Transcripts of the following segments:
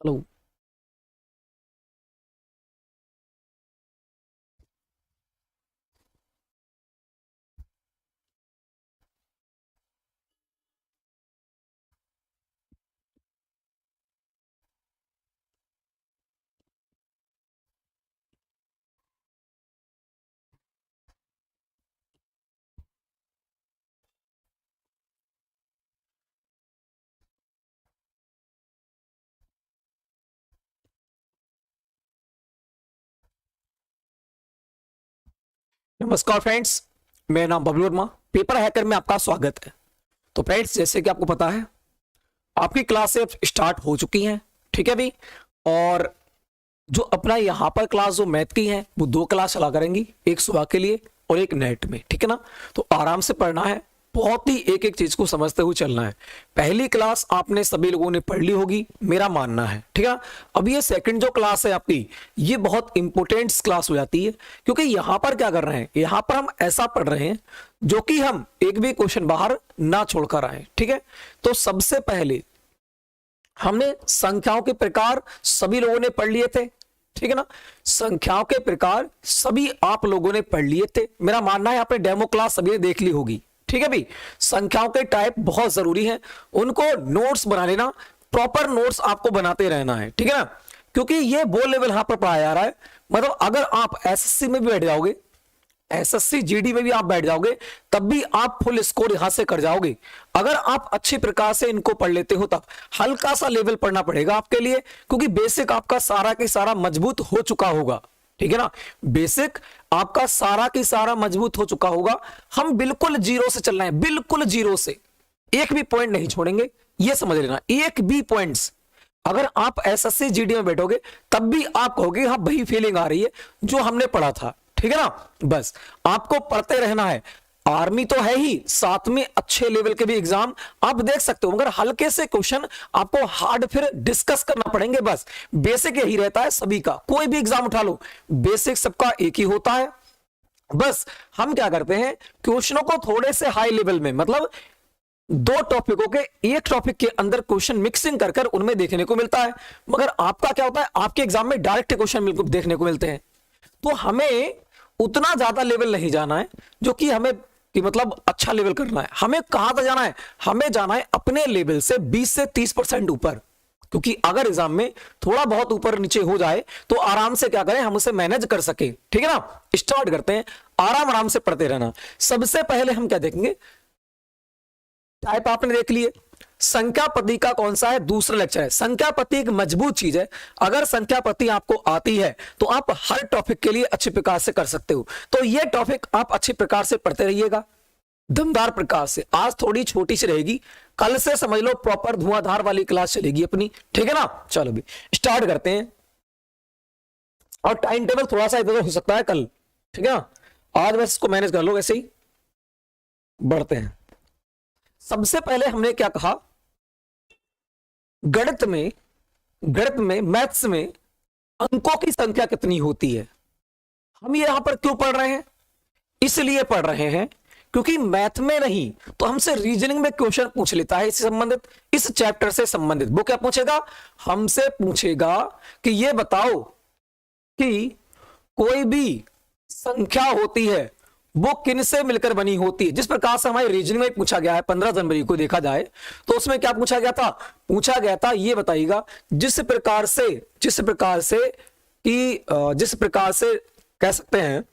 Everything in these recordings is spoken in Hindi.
हेलो। नमस्कार फ्रेंड्स, मेरा नाम बबलू वर्मा, पेपर हैकर में आपका स्वागत है। तो फ्रेंड्स, जैसे कि आपको पता है, आपकी क्लासें स्टार्ट हो चुकी हैं। ठीक है भी। और जो अपना यहाँ पर क्लास जो मैथ की है वो दो क्लास चला करेंगी, एक सुबह के लिए और एक नेट में। ठीक है ना। तो आराम से पढ़ना है, बहुत ही एक एक चीज को समझते हुए चलना है। पहली क्लास आपने सभी लोगों ने पढ़ ली होगी, मेरा मानना है। ठीक है। अब ये सेकंड जो क्लास है आपकी, ये बहुत इंपोर्टेंट क्लास हो जाती है, क्योंकि यहां पर क्या कर रहे हैं, यहां पर हम ऐसा पढ़ रहे हैं जो कि हम एक भी क्वेश्चन बाहर ना छोड़कर आए। ठीक है। तो सबसे पहले हमने संख्याओं के प्रकार सभी लोगों ने पढ़ लिए थे। ठीक है ना। संख्याओं के प्रकार सभी आप लोगों ने पढ़ लिए थे, मेरा मानना है आपने डेमो क्लास सभी ने देख ली होगी। ठीक है भाई। संख्याओं के टाइप बहुत जरूरी है, उनको नोट्स बना लेना, प्रॉपर नोट्स आपको बनाते रहना है। ठीक है ना। क्योंकि ये वो लेवल यहां पर पढ़ाया जा रहा है, मतलब अगर आप एसएससी में भी बैठ जाओगे, एसएससी जीडी में भी आप बैठ जाओगे, तब भी आप फुल स्कोर यहां से कर जाओगे। अगर आप अच्छी प्रकार से इनको पढ़ लेते हो, तब हल्का सा लेवल पढ़ना पड़ेगा आपके लिए, क्योंकि बेसिक आपका सारा के सारा मजबूत हो चुका होगा। ठीक है ना। बेसिक आपका सारा की सारा मजबूत हो चुका होगा। हम बिल्कुल जीरो से चल रहे हैं, बिल्कुल जीरो से, एक भी पॉइंट नहीं छोड़ेंगे। ये समझ लेना, एक भी पॉइंट्स अगर आप एसएससी जीडी में बैठोगे तब भी आप कहोगे हाँ वही फीलिंग आ रही है जो हमने पढ़ा था। ठीक है ना। बस आपको पढ़ते रहना है। आर्मी तो है ही, साथ में अच्छे लेवल के भी एग्जाम आप देख सकते हो, मगर हल्के से क्वेश्चन आपको हार्ड फिर डिस्कस करना पड़ेंगे। बस बेसिक यही रहता है सभी का, कोई भी एग्जाम उठा लो, बेसिक सबका एक ही होता है। बस हम क्या करते हैं, क्वेश्चनों को थोड़े से हाई लेवल में, मतलब दो टॉपिकों के एक टॉपिक के अंदर क्वेश्चन मिक्सिंग कर कर उनमें देखने को मिलता है। मगर आपका क्या होता है, आपके एग्जाम में डायरेक्ट क्वेश्चन देखने को मिलते हैं। तो हमें उतना ज्यादा लेवल नहीं जाना है जो कि हमें कि मतलब अच्छा लेवल करना है। हमें कहां तक जाना है, हमें जाना है अपने लेवल से 20 से 30% ऊपर। क्योंकि अगर एग्जाम में थोड़ा बहुत ऊपर नीचे हो जाए तो आराम से क्या करें, हम उसे मैनेज कर सके। ठीक है ना। स्टार्ट करते हैं, आराम आराम से पढ़ते रहना। सबसे पहले हम क्या देखेंगे, टाइप आपने देख लिए। संख्या पति का कौन सा है, दूसरा लेक्चर है। संख्या पति एक मजबूत चीज है, अगर संख्या पति आपको आती है तो आप हर टॉपिक के लिए अच्छी प्रकार से कर सकते हो। तो ये टॉपिक आप अच्छी प्रकार से पढ़ते रहिएगा, दमदार प्रकार से। आज थोड़ी छोटी सी रहेगी, कल से समझ लो प्रॉपर धुआंधार वाली क्लास चलेगी अपनी। ठीक है ना। चलो भी स्टार्ट करते हैं, और टाइम टेबल थोड़ा सा इधर हो सकता है कल। ठीक है ना। आज बस इसको मैनेज कर लो, ऐसे ही बढ़ते हैं। सबसे पहले हमने क्या कहा, गणित में, गणित में मैथ्स में अंकों की संख्या कितनी होती है। हम ये यहां पर क्यों पढ़ रहे हैं, इसलिए पढ़ रहे हैं क्योंकि मैथ में नहीं तो हमसे रीजनिंग में क्वेश्चन पूछ लेता है इससे संबंधित, इस चैप्टर से संबंधित। वो क्या पूछेगा, हमसे पूछेगा कि ये बताओ कि कोई भी संख्या होती है वो किन से मिलकर बनी होती है। जिस प्रकार से हमारे रीजनिंग में पूछा गया है 15 जनवरी को देखा जाए तो उसमें क्या पूछा गया था, पूछा गया था ये बताइएगा, जिस प्रकार से कह सकते हैं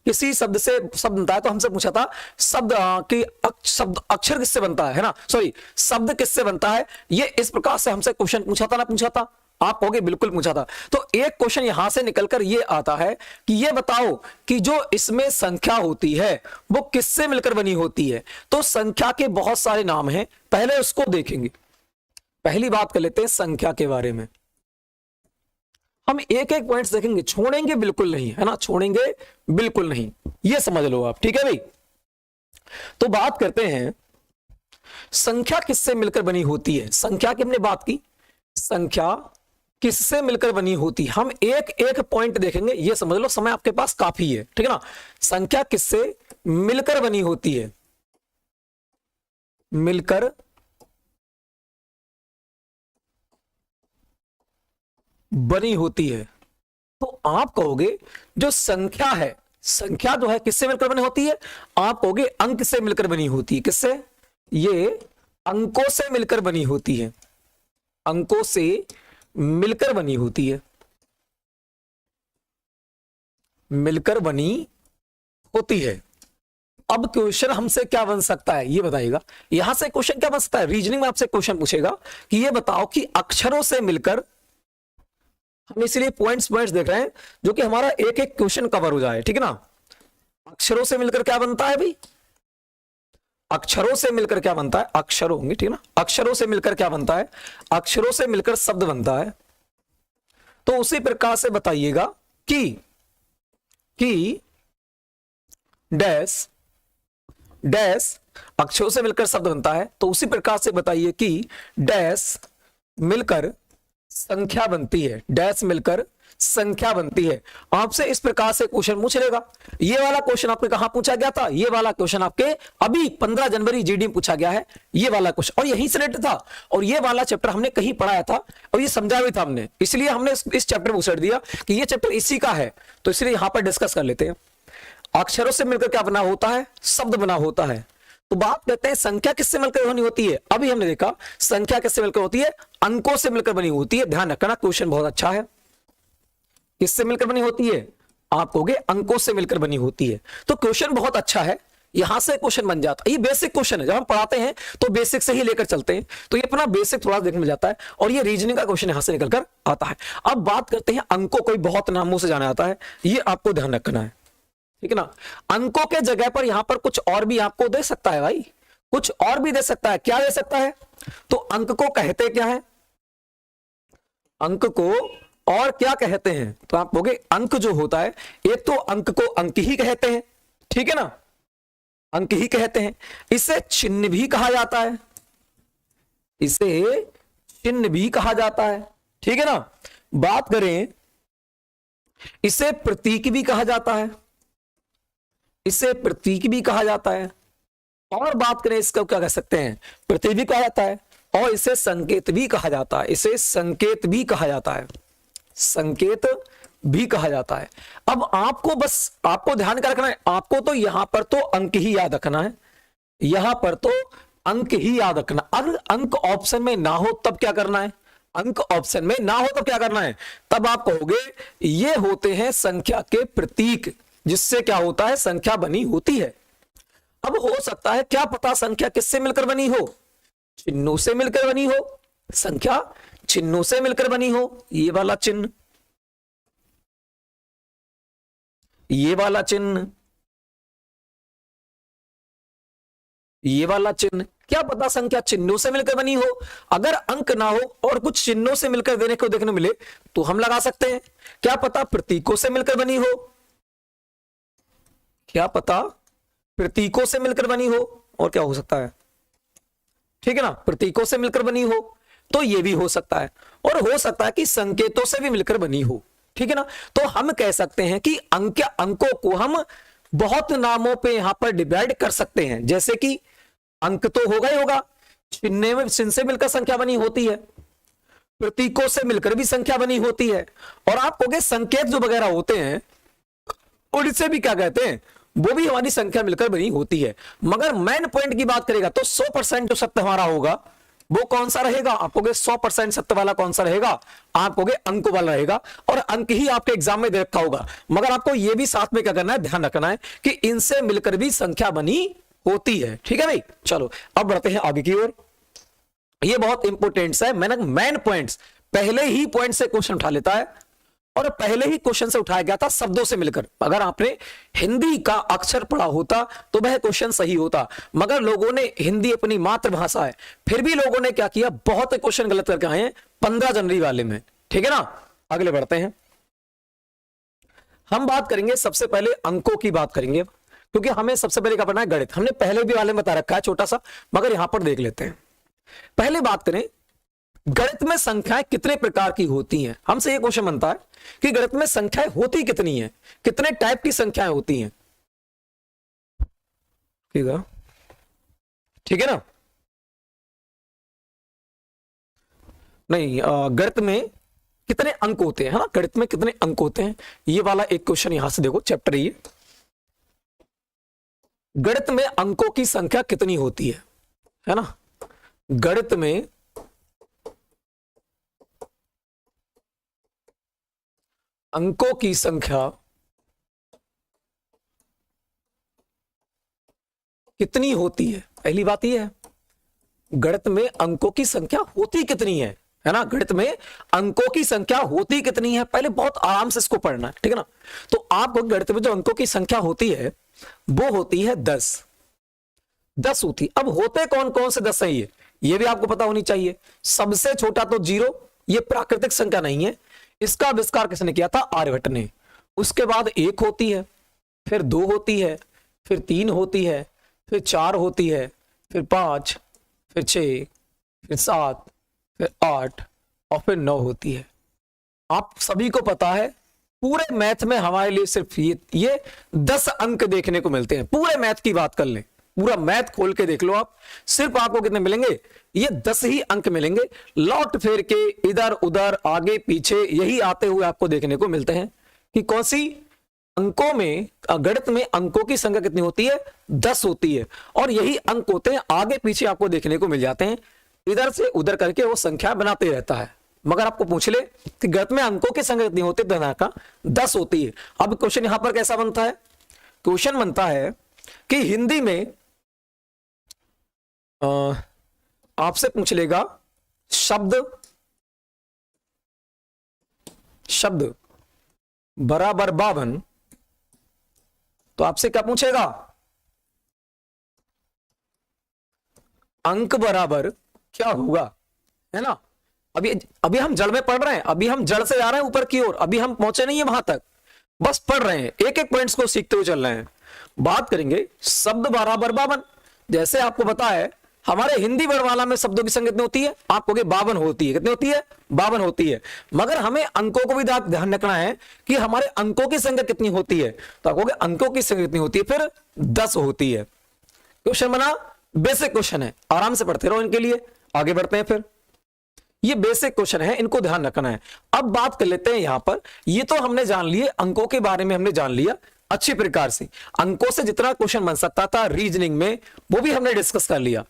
किसी शब्द से शब्द बनता है, तो हमसे पूछा था शब्द कि शब्द अक्षर किससे बनता है ना, सॉरी शब्द किससे बनता है। ये इस प्रकार से हमसे क्वेश्चन पूछा था ना, पूछा था, आप कहोगे बिल्कुल पूछा था। तो एक क्वेश्चन यहां से निकलकर ये आता है कि ये बताओ कि जो इसमें संख्या होती है वो किससे मिलकर बनी होती है। तो संख्या के बहुत सारे नाम हैं, पहले उसको देखेंगे। पहली बात कर लेते हैं संख्या के बारे में। हम एक एक पॉइंट्स देखेंगे, छोड़ेंगे बिल्कुल नहीं, है ना, छोड़ेंगे बिल्कुल नहीं, ये समझ लो आप। ठीक है भाई। तो बात करते हैं संख्या किससे मिलकर बनी होती है। संख्या की हमने बात की, संख्या किससे मिलकर बनी होती है। हम एक एक पॉइंट देखेंगे, ये समझ लो, समय आपके पास काफी है। ठीक है ना। संख्या किससे मिलकर बनी होती है, मिलकर बनी होती है। तो आप कहोगे जो संख्या है, संख्या जो है किससे मिलकर बनी होती है? आप कहोगे अंक से मिलकर बनी होती है। किससे? ये अंकों से मिलकर बनी होती है, अंकों से मिलकर बनी होती है, मिलकर बनी होती है। अब क्वेश्चन हमसे क्या बन सकता है ये बताइएगा। यहां से क्वेश्चन क्या बन सकता है? रीजनिंग में आपसे क्वेश्चन पूछेगा कि ये बताओ कि अक्षरों से मिलकर, हम इसलिए पॉइंट्स पॉइंट्स देख रहे हैं जो कि हमारा एक एक क्वेश्चन कवर हो जाए, ठीक है ना। अक्षरों से मिलकर क्या बनता है भाई? अक्षरों से मिलकर क्या बनता है? अक्षर होंगे, ठीक है ना। अक्षरों से मिलकर क्या बनता है? अक्षरों से मिलकर शब्द बनता है। तो उसी प्रकार से बताइएगा कि डैश डैश अक्षरों से मिलकर शब्द बनता है। तो उसी प्रकार से बताइए कि डैश मिलकर संख्या बनती है, डैश मिलकर संख्या बनती है। आपसे इस प्रकार से क्वेश्चन पूछ लेगा। ये वाला क्वेश्चन आपके कहां पूछा गया था? ये वाला क्वेश्चन आपके अभी 15 जनवरी जीडी में पूछा गया है, ये वाला क्वेश्चन, और यही से रिलेटेड था। और ये वाला चैप्टर हमने कहीं पढ़ाया था और ये समझा भी था हमने, इसलिए हमने इस चैप्टर में उछाल दिया कि ये चैप्टर इसी का है। तो इसलिए यहां पर डिस्कस कर लेते हैं। अक्षरों से मिलकर क्या बना होता है? शब्द बना होता है। तो बात करते हैं संख्या किससे मिलकर बनी होती है। अभी हमने देखा संख्या किससे मिलकर होती है? अंकों से मिलकर बनी होती है। ध्यान रखना, क्वेश्चन बहुत अच्छा है। किससे मिलकर बनी होती है? आप कहोगे अंकों से मिलकर बनी होती है। तो क्वेश्चन बहुत अच्छा है, यहां से क्वेश्चन बन जाता है। ये बेसिक क्वेश्चन है, जब हम पढ़ाते हैं तो बेसिक से ही लेकर चलते हैं, तो ये अपना बेसिक थोड़ा देखने में जाता है और ये रीजनिंग का क्वेश्चन यहां से निकलकर आता है। अब बात करते हैं अंकों, कोई बहुत नामों से जाना जाता है, ये आपको ध्यान रखना है, ठीक है ना। अंकों के जगह पर यहां पर कुछ और भी आपको दे सकता है भाई, कुछ और भी दे सकता है। क्या दे सकता है? तो अंक को कहते क्या है? अंक को और क्या कहते हैं? तो आप कहोगे अंक जो होता है, एक तो अंक को अंक ही कहते हैं, ठीक है ना, अंक ही कहते हैं। इसे चिन्ह भी कहा जाता है, इसे चिन्ह भी कहा जाता है, ठीक है ना। बात करें, इसे प्रतीक भी कहा जाता है, इसे प्रतीक भी कहा जाता है। और बात करें इसका क्या कह सकते हैं? प्रतीक भी कहा जाता है और इसे संकेत भी कहा जाता है, इसे संकेत भी कहा जाता है, संकेत भी कहा जाता है। अब आपको बस आपको ध्यान क्या रखना है? आपको तो यहां पर तो अंक ही याद रखना है, यहां पर तो अंक ही याद रखना। अगर अंक ऑप्शन में ना हो तब क्या करना है? अंक ऑप्शन में ना हो तब क्या करना है? तब आप कहोगे ये होते हैं संख्या के प्रतीक, जिससे क्या होता है? संख्या बनी होती है। अब हो सकता है, क्या पता संख्या किससे मिलकर बनी हो? चिन्हों से मिलकर बनी हो, संख्या चिन्हों से मिलकर बनी हो। ये वाला चिन्ह, ये वाला चिन्ह, ये वाला चिन्ह, क्या पता संख्या चिन्हों से मिलकर बनी हो। अगर अंक ना हो और कुछ चिन्हों से मिलकर देने को देखने मिले तो हम लगा सकते हैं। क्या पता प्रतीकों से मिलकर बनी हो, क्या पता प्रतीकों से मिलकर बनी हो। और क्या हो सकता है? ठीक है ना, प्रतीकों से मिलकर बनी हो, तो ये भी हो सकता है। और हो सकता है कि संकेतों से भी मिलकर बनी हो, ठीक है ना। तो हम कह सकते हैं कि अंकों को हम बहुत नामों पे यहां पर डिवाइड कर सकते हैं। जैसे कि अंक तो होगा ही होगा, चिन्ह से मिलकर संख्या बनी होती है, प्रतीकों से मिलकर भी संख्या बनी होती है, और आप कहोगे संकेत जो वगैरह होते हैं उनसे भी क्या कहते हैं? वो भी हमारी संख्या मिलकर बनी होती है। मगर मेन पॉइंट की बात करेगा तो 100% जो सत्य हमारा होगा वो कौन सा रहेगा? आप कहोगे 100% सत्य वाला कौन सा रहेगा? आप कहोगे अंक वाला रहेगा, और अंक ही आपके एग्जाम में दे रखा होगा। मगर आपको यह भी साथ में क्या करना है? ध्यान रखना है कि इनसे मिलकर भी संख्या बनी होती है, ठीक है भाई। चलो अब बढ़ते हैं आगे की ओर। ये बहुत इंपॉर्टेंट है, मैंने मेन पॉइंट्स पहले ही पॉइंट से क्वेश्चन उठा लेता है, और पहले ही क्वेश्चन से उठाया गया था शब्दों से मिलकर। अगर आपने हिंदी का अक्षर पढ़ा होता तो वह क्वेश्चन सही होता, मगर लोगों ने, हिंदी अपनी मातृभाषा है, फिर भी लोगों ने क्या किया? बहुत क्वेश्चन गलत करके आए हैं 15 जनवरी वाले में, ठीक है ना। अगले बढ़ते हैं, हम बात करेंगे सबसे पहले अंकों की बात करेंगे, क्योंकि हमें सबसे पहले क्या पढ़ना है? गणित। हमने पहले भी वाले में बता रखा है छोटा सा, मगर यहां पर देख लेते हैं। पहले बात करें गणित में संख्याएं कितने प्रकार की होती हैं। हमसे यह क्वेश्चन बनता है कि गणित में संख्याएं होती कितनी हैं, कितने टाइप की संख्याएं होती हैं, ठीक है ना। नहीं, गणित में कितने अंक होते हैं, है ना, गणित में कितने अंक होते हैं, ये वाला एक क्वेश्चन यहां से देखो, चैप्टर ये गणित में अंकों की संख्या कितनी होती है ना, गणित में अंकों की संख्या कितनी होती है। पहली बात यह है गणित में अंकों की संख्या होती कितनी है ना, गणित में अंकों की संख्या होती कितनी है, पहले बहुत आराम से इसको पढ़ना है, ठीक है ना। तो आपको गणित में जो अंकों की संख्या होती है वो होती है 10 होती। अब होते कौन कौन से 10 हैं ये भी आपको पता होनी चाहिए। सबसे छोटा तो 0, ये प्राकृतिक संख्या नहीं है, इसका आविष्कार किसने किया था, आर्यभट्ट ने। उसके बाद 1 होती है, फिर 2 होती है, फिर 3 होती है, फिर 4 होती है, फिर 5, फिर 6, फिर 7, फिर 8 और फिर 9 होती है। आप सभी को पता है पूरे मैथ में हमारे लिए सिर्फ ये 10 अंक देखने को मिलते हैं। पूरे मैथ की बात कर लें, पूरा मैथ खोल के देख लो आप, सिर्फ आपको कितने मिलेंगे, ये 10 ही अंक मिलेंगे। लौट फेर के इधर उधर आगे पीछे यही आते हुए आपको देखने को मिलते हैं कि कौन सी अंकों में, गणित में अंकों की संख्या कितनी होती है, 10 होती है। और यही अंक होते हैं आगे पीछे आपको देखने को मिल जाते हैं, इधर से उधर करके वो संख्या बनाते रहता है। मगर आपको पूछ ले कि गणित में अंकों की संख्या कितनी होती है, का 10 होती है। अब क्वेश्चन यहां पर कैसा बनता है, क्वेश्चन बनता है कि हिंदी में आपसे पूछ लेगा शब्द बराबर 52, तो आपसे क्या पूछेगा, अंक बराबर क्या होगा, है ना। अभी हम जड़ में पढ़ रहे हैं, अभी हम जड़ से जा रहे हैं ऊपर की ओर, अभी हम पहुंचे नहीं है वहां तक, बस पढ़ रहे हैं, एक एक पॉइंट्स को सीखते हुए चल रहे हैं। बात करेंगे शब्द बराबर 52। जैसे आपको पता है हमारे हिंदी वर्णमाला में शब्दों की संख्या कितनी होती है, आप कहोगे 52 होती है। कितनी होती है, 52 होती है। मगर हमें अंकों को भी ध्यान रखना है कि हमारे अंकों की संख्या कितनी होती है, तो आप कहोगे अंकों की संख्या कितनी होती है, फिर 10 होती है। क्वेश्चन बना, बेसिक क्वेश्चन है, आराम से पढ़ते रहो इनके लिए। आगे बढ़ते हैं, फिर ये बेसिक क्वेश्चन है, इनको ध्यान रखना है। अब बात कर लेते हैं यहां पर, ये तो हमने जान लिए अंकों के बारे में, हमने जान लिया अच्छी प्रकार से। अंकों से जितना क्वेश्चन बन सकता था रीजनिंग में वो भी हमने डिस्कस कर लिया,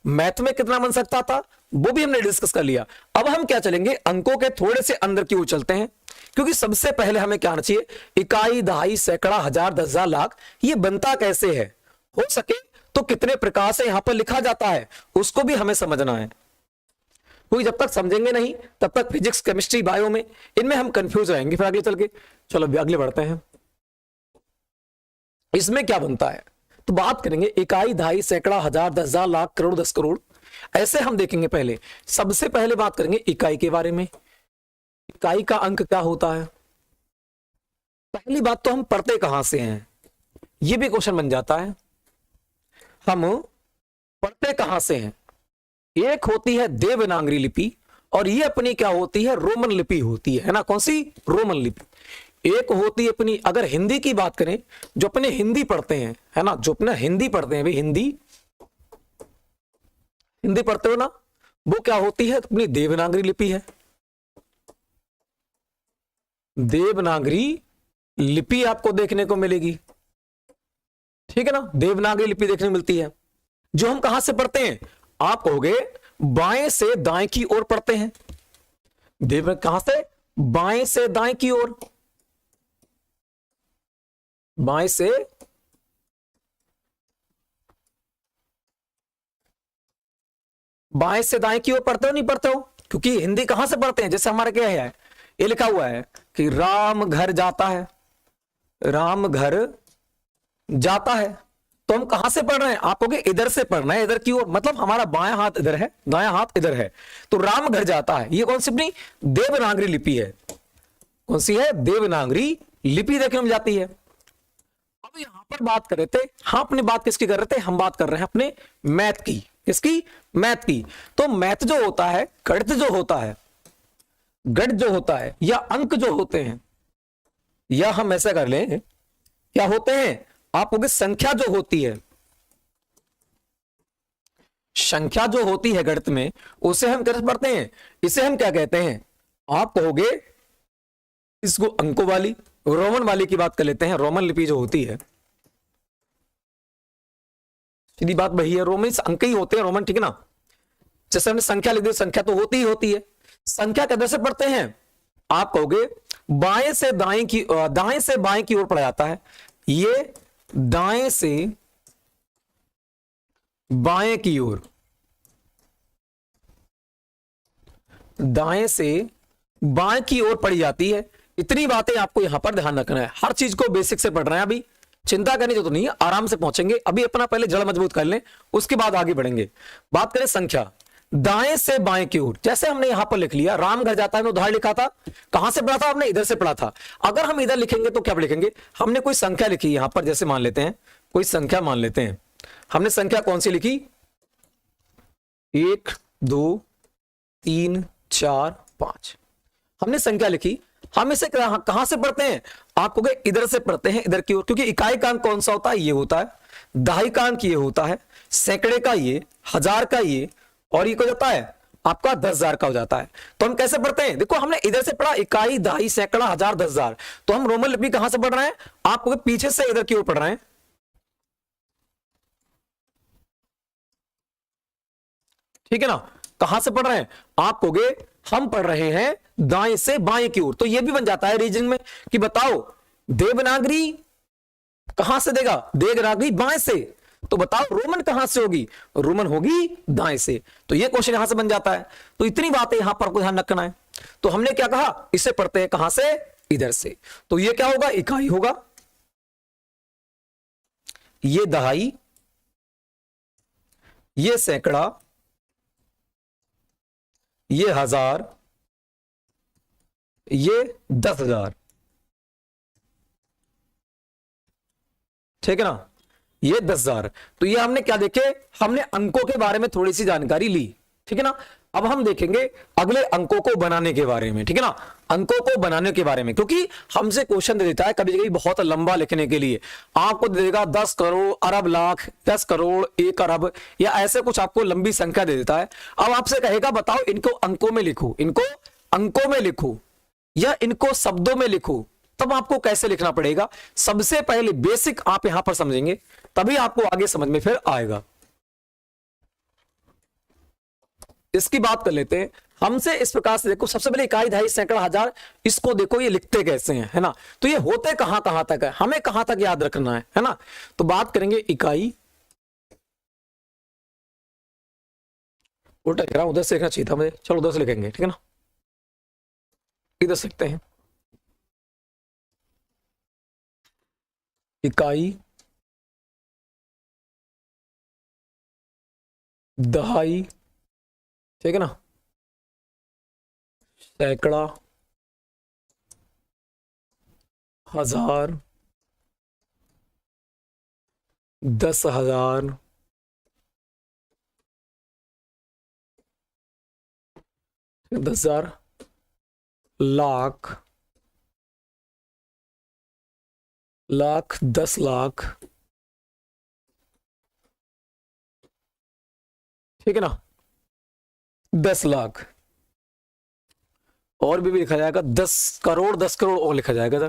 मैथ में कितना बन सकता था वो भी हमने डिस्कस कर लिया। अब हम क्या चलेंगे, अंकों के थोड़े से अंदर की ओर चलते हैं, क्योंकि सबसे पहले हमें क्या आना चाहिए, इकाई, दहाई, सैकड़ा, हजार, 10,000, लाख, ये बनता कैसे है, हो सके तो कितने प्रकार से यहां पर लिखा जाता है उसको भी हमें समझना है। क्योंकि जब तक समझेंगे नहीं तब तक फिजिक्स, केमिस्ट्री, बायो में इनमें हम कंफ्यूज रहेंगे। फिर आगे चल के चलो आगे बढ़ते हैं, इसमें क्या बनता है तो बात करेंगे इकाई, दहाई, सैकड़ा, हजार, 10,000, लाख, करोड़, 10 करोड़, ऐसे हम देखेंगे। पहले सबसे पहले बात करेंगे इकाई के बारे में। इकाई का अंक क्या होता है, पहली बात तो हम पढ़ते कहां से हैं, यह भी क्वेश्चन बन जाता है, हम पढ़ते कहां से हैं। एक होती है देवनागरी लिपि और ये अपनी क्या होती है, रोमन लिपि होती है ना, कौन सी, रोमन लिपि। एक होती है अपनी, अगर हिंदी की बात करें, जो अपने हिंदी पढ़ते हैं, है ना, जो अपना हिंदी पढ़ते हैं, भाई हिंदी पढ़ते हो ना, वो क्या होती है, अपनी देवनागरी लिपि है। देवनागरी लिपि आपको देखने को मिलेगी, ठीक है ना, देवनागरी लिपि देखने मिलती है। जो हम कहां से पढ़ते हैं, आप कहोगे बाएं से दाएं की ओर पढ़ते हैं। देव कहां से, बाएं से दाएं की ओर, बाएं से दाएं की ओर पढ़ते हो, नहीं पढ़ते हो, क्योंकि हिंदी कहां से पढ़ते हैं, जैसे हमारे क्या है, ये लिखा हुआ है कि राम घर जाता है, राम घर जाता है, तो हम कहां से पढ़ रहे हैं, आप कहोगे इधर से पढ़ना है, इधर की ओर, मतलब हमारा बायां हाथ इधर है, दायां हाथ इधर है, तो राम घर जाता है। ये कौन सी अपनी देवनागरी लिपि है, कौन सी है, देवनागरी लिपि देखने में जाती है। अब यहां पर बात कर रहे थे, हाँ अपनी बात किसकी कर रहे थे, हम बात कर रहे हैं अपने मैथ की, किसकी, मैथ की। तो मैथ जो होता है, गणित जो होता है, गणित जो होता है या अंक जो होते हैं, या हम ऐसा कर लें, क्या होते हैं, आप कहोगे संख्या जो होती है, संख्या जो होती है गणित में, उसे हम कैसे पढ़ते हैं, इसे हम क्या कहते हैं, आप कहोगे इसको अंकों वाली, रोमन वाली की बात कर लेते हैं। रोमन लिपि जो होती है, सीधी बात वही है, रोमन अंक ही होते हैं रोमन, ठीक है ना। जैसे हमने संख्या लिख दी, संख्या तो होती ही होती है। संख्या कैसे से पढ़ते हैं? आप कहोगे बाएं से दाएं की, दाएं से बाएं की ओर पढ़ा जाता है। ये दाएं से बाएं की ओर, दाएं से बाएं की ओर पढ़ी जाती है। इतनी बातें आपको यहां पर ध्यान रखना है। हर चीज को बेसिक से पढ़ रहे हैं, अभी चिंता करने की तो नहीं है, आराम से पहुंचेंगे। अभी अपना पहले जड़ मजबूत कर लें, उसके बाद आगे बढ़ेंगे। बात करें संख्या, दाएं से बाएं की ओर, जैसे हमने यहां पर लिख लिया, राम घर जाता है, मैं उधार लिखा था। कहां से पढ़ा था आपने? इधर से पढ़ा था। अगर हम इधर लिखेंगे तो क्या लिखेंगे? हमने कोई संख्या लिखी यहां पर, जैसे मान लेते हैं कोई संख्या मान लेते हैं। हमने संख्या कौन सी लिखी? 1 2 3 4 5 हमने संख्या लिखी। हम इसे कहां से पढ़ते हैं? आपको कहे इधर से पढ़ते हैं, इधर की ओर, क्योंकि इकाई का अंक कौन सा होता है? ये होता है। दहाई का अंक ये होता है, सैकड़े का ये, हजार का ये, और ये क्या होता है आपका 10,000 का हो जाता है। तो हम कैसे पढ़ते हैं? देखो हमने इधर से पढ़ा इकाई, दहाई, सैकड़ा, हजार, 10,000। तो हम रोमन लिपि कहां से पढ़ रहे हैं? आपको पीछे से इधर की ओर पढ़ रहे हैं, ठीक है ना। कहां से पढ़ रहे हैं? आप कहोगे हम पढ़ रहे हैं दाएं से बाएं की ओर। तो यह भी बन जाता है रीजनिंग में कि बताओ देवनागरी कहां से देगा? देवनागरी बाएं से। तो बताओ रोमन कहां से होगी? रोमन होगी दाएं से। तो यह क्वेश्चन यहां से बन जाता है। तो इतनी बातें यहां पर आपको ध्यान रखना है। तो हमने क्या कहा? इसे पढ़ते हैं कहां से? इधर से। तो यह क्या होगा? इकाई होगा, ये दहाई, ये सैकड़ा, ये हजार, ये 10,000, ठीक है ना। ये 10,000। तो ये हमने क्या देखे? हमने अंकों के बारे में थोड़ी सी जानकारी ली, ठीक है ना। अब हम देखेंगे अगले अंकों को बनाने के बारे में, ठीक है ना। अंकों को बनाने के बारे में, क्योंकि हमसे क्वेश्चन दे देता है कभी कभी बहुत लंबा लिखने के लिए। आपको दे देगा 10 करोड़, अरब, लाख, 10 करोड़, 1 अरब, या ऐसे कुछ आपको लंबी संख्या दे देता है। अब आपसे कहेगा बताओ इनको अंकों में लिखो, इनको अंकों में लिखो या इनको शब्दों में लिखो। तब आपको कैसे लिखना पड़ेगा? सबसे पहले बेसिक आप यहां पर समझेंगे, तभी आपको आगे समझ में फिर आएगा। इसकी बात कर लेते हैं। हमसे इस प्रकार से देखो, सबसे पहले इकाई, दहाई, सैकड़ा, हजार, इसको देखो ये लिखते कैसे हैं, है ना। तो ये होते कहां कहां तक है, हमें कहां तक याद रखना है ना। तो बात करेंगे इकाई, उल्टा कह रहा हूं, उधर से लिखना चाहिए था मुझे, चलो उधर से लिखेंगे, ठीक है ना। इधर से लिखते हैं इकाई, दहाई, ठीक है ना, सैकड़ा, हजार, 10,000, 10,000, लाख, लाख, 10 लाख, ठीक है ना, 10 लाख, और भी लिखा जाएगा 10 करोड़, 10 करोड़ और लिखा जाएगा सर,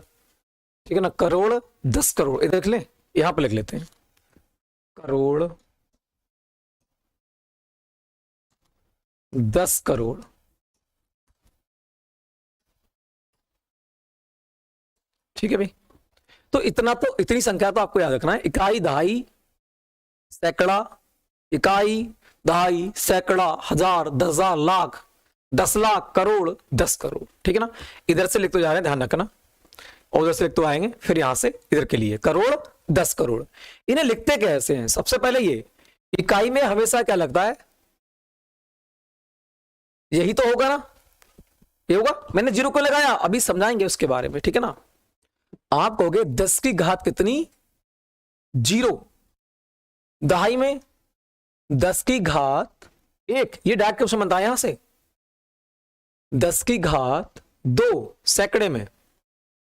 ठीक है ना। करोड़, 10 करोड़, इधर लिख ले, यहां पे लिख लेते हैं करोड़, 10 करोड़, ठीक है भाई। तो इतना, तो इतनी संख्या तो आपको याद रखना है। इकाई, दहाई, सैकड़ा, इकाई, दहाई, सैकड़ा, हजार, 10,000, लाख, 10 लाख, करोड़, 10 करोड़, ठीक है ना। इधर से लिख तो जा रहे हैं, ध्यान रखना, और उधर से लिख तो आएंगे, फिर यहां से इधर के लिए करोड़, 10 करोड़। इन्हें लिखते कैसे हैं? सबसे पहले ये इकाई में हमेशा क्या लगता है? यही तो होगा ना, ये होगा। मैंने जीरो को लगाया, अभी समझाएंगे उसके बारे में, ठीक है ना। आप कहोगे 10 की घात कितनी? 0। दहाई में 10 की घात 1, ये डायरेक्ट क्वेश्चन बनता है यहां से। 10 की घात 2 सैकड़े में,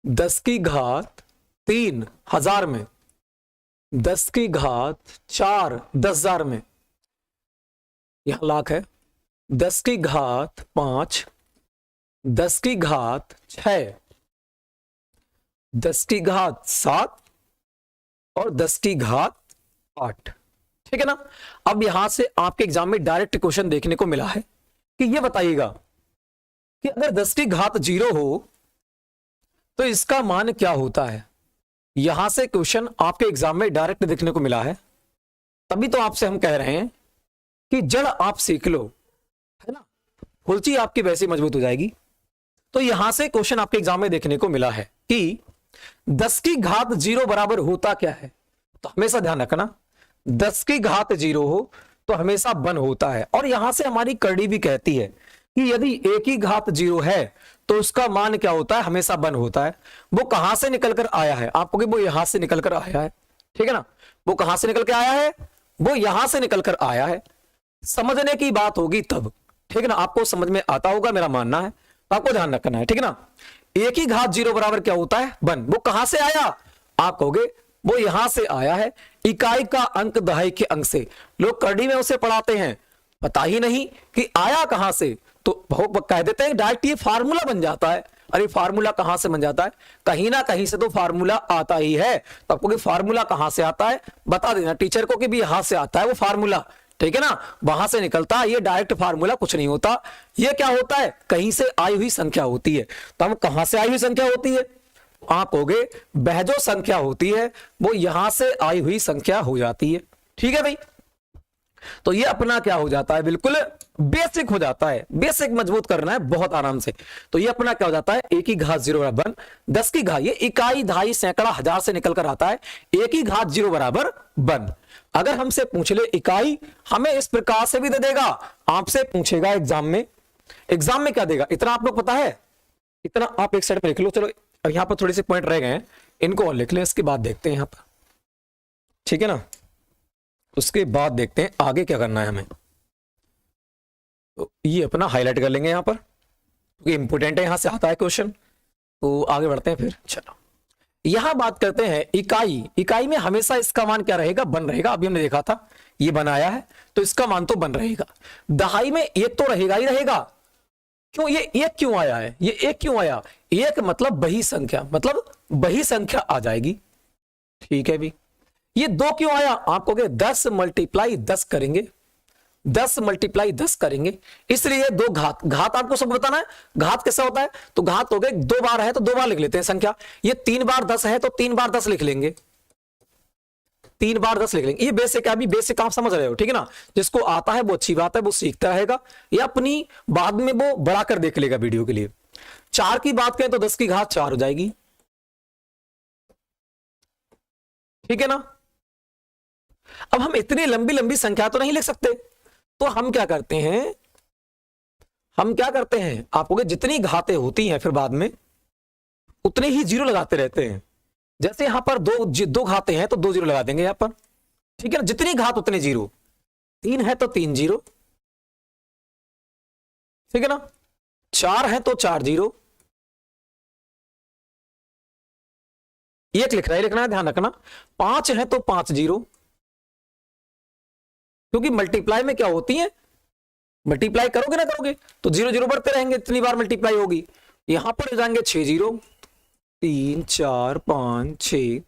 10 की घात 3 हजार में, 10 की घात 4 10,000 में, यहां लाख है, 10 की घात 5 10 की घात 6, 10 की घात 7 और 10 की घात 8। ठीक है ना। अब यहां से आपके एग्जाम में डायरेक्ट क्वेश्चन देखने को मिला है कि ये बताइएगा कि अगर 10 की घात 0 हो तो इसका मान क्या होता है। यहां से क्वेश्चन आपके एग्जाम में डायरेक्ट देखने को मिला है, तभी तो आपसे हम कह रहे हैं कि जड़ आप सीख लो, है ना, कुल्ची आपकी वैसे मजबूत हो जाएगी। तो यहां से क्वेश्चन आपके एग्जाम में देखने को मिला है कि 10 की घात 0 बराबर होता क्या है। तो हमेशा ध्यान रखना, 10 की घात 0 हो तो हमेशा 1 होता है। और यहां से हमारी करड़ी भी कहती है कि यदि a की घात 0 है तो उसका मान क्या होता है, हमेशा 1 होता है। वो कहां से निकल कर आया है, आप कहोगे वो यहां से निकल कर आया है। ठीक है ना, वो कहां से निकल के आया है, वो यहां से निकल कर आया है। समझने की बात होगी तब, ठीक है ना, आपको समझ में आता होगा मेरा मानना है, तो आपको ध्यान रखना है। ठीक है ना, a की घात 0 बराबर क्या होता है, 1। वो कहां से आया, आप कहोगे वो यहां से आया है। इकाई का अंक दहाई के अंक से, लोग करड़ी में उसे पढ़ाते हैं, पता ही नहीं कि आया कहां से, तो बहुत कह देते हैं डायरेक्ट ये फार्मूला बन जाता है। अरे फार्मूला कहां से बन जाता है, कहीं ना कहीं से तो फार्मूला आता ही है। तो आपको फार्मूला कहां से आता है बता देना टीचर को कि भी यहां से आता है वो फार्मूला। ठीक है ना, वहां से निकलता है, ये डायरेक्ट फार्मूला कुछ नहीं होता। ये क्या होता है, कहीं से आई हुई संख्या होती है। तो हम कहां से आई हुई संख्या होती है, आप कहोगे वह जो संख्या होती है वो यहां से आई हुई संख्या हो जाती है। ठीक है भाई, तो ये अपना क्या हो जाता है, बिल्कुल बेसिक हो जाता है। बेसिक मजबूत करना है बहुत आराम से। तो ये अपना क्या हो जाता है, a की घात 0 बराबर 1, 10 की घात, ये इकाई दहाई सैकड़ा हजार से निकल कर आता है, a की घात 0 बराबर 1। अगर हमसे पूछ ले इकाई, हमें इस प्रकार से भी दे देगा। आपसे पूछेगा एग्जाम में, एग्जाम में क्या देगा, इतना आप लोग पता है, इतना आप एक साइड पे लिख लो। चलो अब यहां पर थोड़े से पॉइंट रह गए हैं, इनको और लिख ले, इसके बाद देखते हैं यहां पर। ठीक है ना, उसके बाद देखते हैं आगे क्या करना है हमें। तो ये अपना हाईलाइट कर लेंगे यहां पर, क्योंकि इंपोर्टेंट है, यहां से आता है क्वेश्चन। तो आगे बढ़ते हैं फिर। चलो यहां बात करते हैं इकाई। इकाई में हमेशा इसका मान क्या रहेगा, 1 रहेगा। अभी हमने देखा था ये बनाया है तो इसका मान तो 1 रहेगा। दहाई में एक तो रहेगा ही रहेगा। क्यों, ये एक क्यों आया है, ये एक क्यों आया, एक मतलब बही संख्या, मतलब बही संख्या आ जाएगी। ठीक है भी, ये 2 क्यों आया, आप कहोगे 10 × 10 करेंगे, 10 × 10 करेंगे, इसलिए 2 घात। घात आपको सब बताना है, घात कैसा होता है, तो घात हो गए 2 बार है तो 2 बार लिख लेते हैं संख्या। ये 3 बार 10 है तो 3 बार 10 लिख लेंगे, 3 बार 10 लिख लेंगे। ये बेसिक है, अभी बेसिक आप समझ रहे हो। ठीक है ना, जिसको आता है वो अच्छी बात है, वो सीखता रहेगा, या अपनी बाद में वो बढ़ाकर देख लेगा वीडियो के लिए। 4 की बात करें तो 10 की घात 4 हो जाएगी। ठीक है ना, अब हम इतनी लंबी लंबी संख्या तो नहीं लिख सकते, तो हम क्या करते हैं, आप कहोगे जितनी घातें होती हैं फिर बाद में उतने ही 0 लगाते रहते हैं। जैसे यहां पर दो घातें हैं तो 2 0 लगा देंगे यहां पर। ठीक है ना, जितनी घात उतने 0, 3 है तो 3 0, ठीक है ना, 4 है तो 4 0, एक लिखना है ध्यान रखना, 5 है तो 5 0, क्योंकि मल्टीप्लाई में क्या होती है, मल्टीप्लाई करोगे ना करोगे तो 0 0 बढ़ते रहेंगे, इतनी बार मल्टीप्लाई होगी। यहां पर हो जाएंगे 6 0, 3 4 5 6,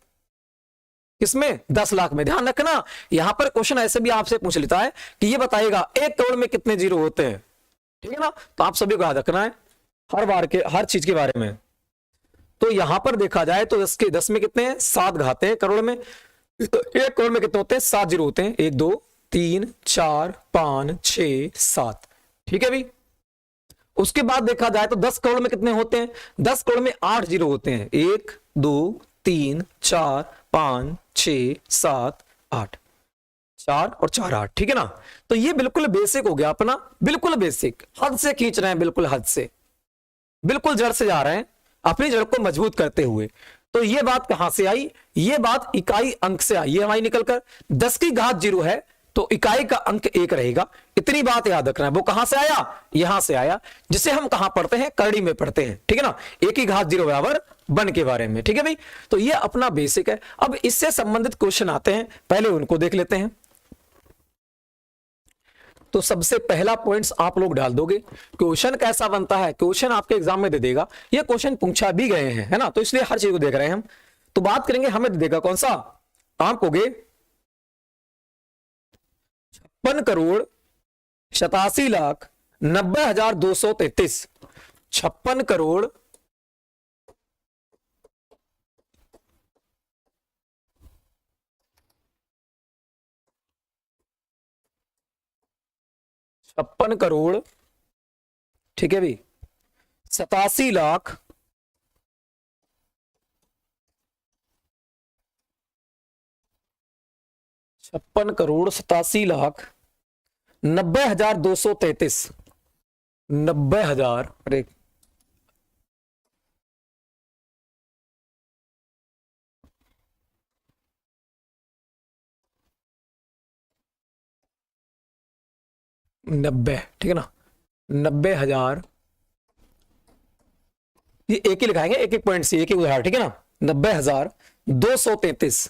किसमें, 10 लाख में। ध्यान रखना, यहां पर क्वेश्चन ऐसे भी आपसे पूछ लेता है कि ये बताएगा 1 करोड़ में कितने 0 होते हैं। ठीक है ना, तो आप सभी को याद रखना है हर बार के हर चीज के बारे में। तो यहां पर देखा जाए तो 10 में कितने हैं, 7 घाते हैं करोड़ में। 1 करोड़ में कितने होते हैं, 7 0 होते हैं, 1 2 3 4 5 6 7। ठीक है भाई, उसके बाद देखा जाए तो 10 करोड़ में कितने होते हैं, 10 करोड़ में 8 0 होते हैं, 1 2 3 4 5 6 7 8, 4 और 4 8। ठीक है ना, तो ये बिल्कुल बेसिक हो गया अपना, बिल्कुल बेसिक, हद से खींच रहे हैं, बिल्कुल हद से, बिल्कुल जड़ से जा रहे हैं, अपनी जड़ को मजबूत करते हुए। तो ये बात कहां से आई, ये बात इकाई अंक से आई, ये हमारी निकलकर 10 की घात 0 है तो इकाई का अंक 1 रहेगा। इतनी बात याद रखना है। वो कहां से आया, यहां से आया, जिसे हम कहां पढ़ते हैं, करड़ी में पढ़ते हैं। ठीक है ना, 1 की घात 0 बराबर 1 के बारे में। ठीक है भाई, तो ये अपना बेसिक है। अब इससे संबंधित क्वेश्चन आते हैं, पहले उनको देख लेते हैं। तो सबसे पहला पॉइंट्स आप लोग डाल दोगे। क्वेश्चन कैसा बनता है, क्वेश्चन आपके एग्जाम में दे देगा, ये क्वेश्चन पूछा भी गए हैं, है ना, तो इसलिए हर चीज को देख रहे हैं हम। तो बात करेंगे, हमें दे देगा कौन सा, आप कहोगे 56,87,90,233। 56 करोड़, ठीक है भी, 87,00,000 56,87,90,233। 90,000, अरे नब्बे, ठीक है ना, 90,000, ये एक ही लिखाएंगे, एक एक पॉइंट से एक एक उदाहरण, ठीक है ना। 90,233,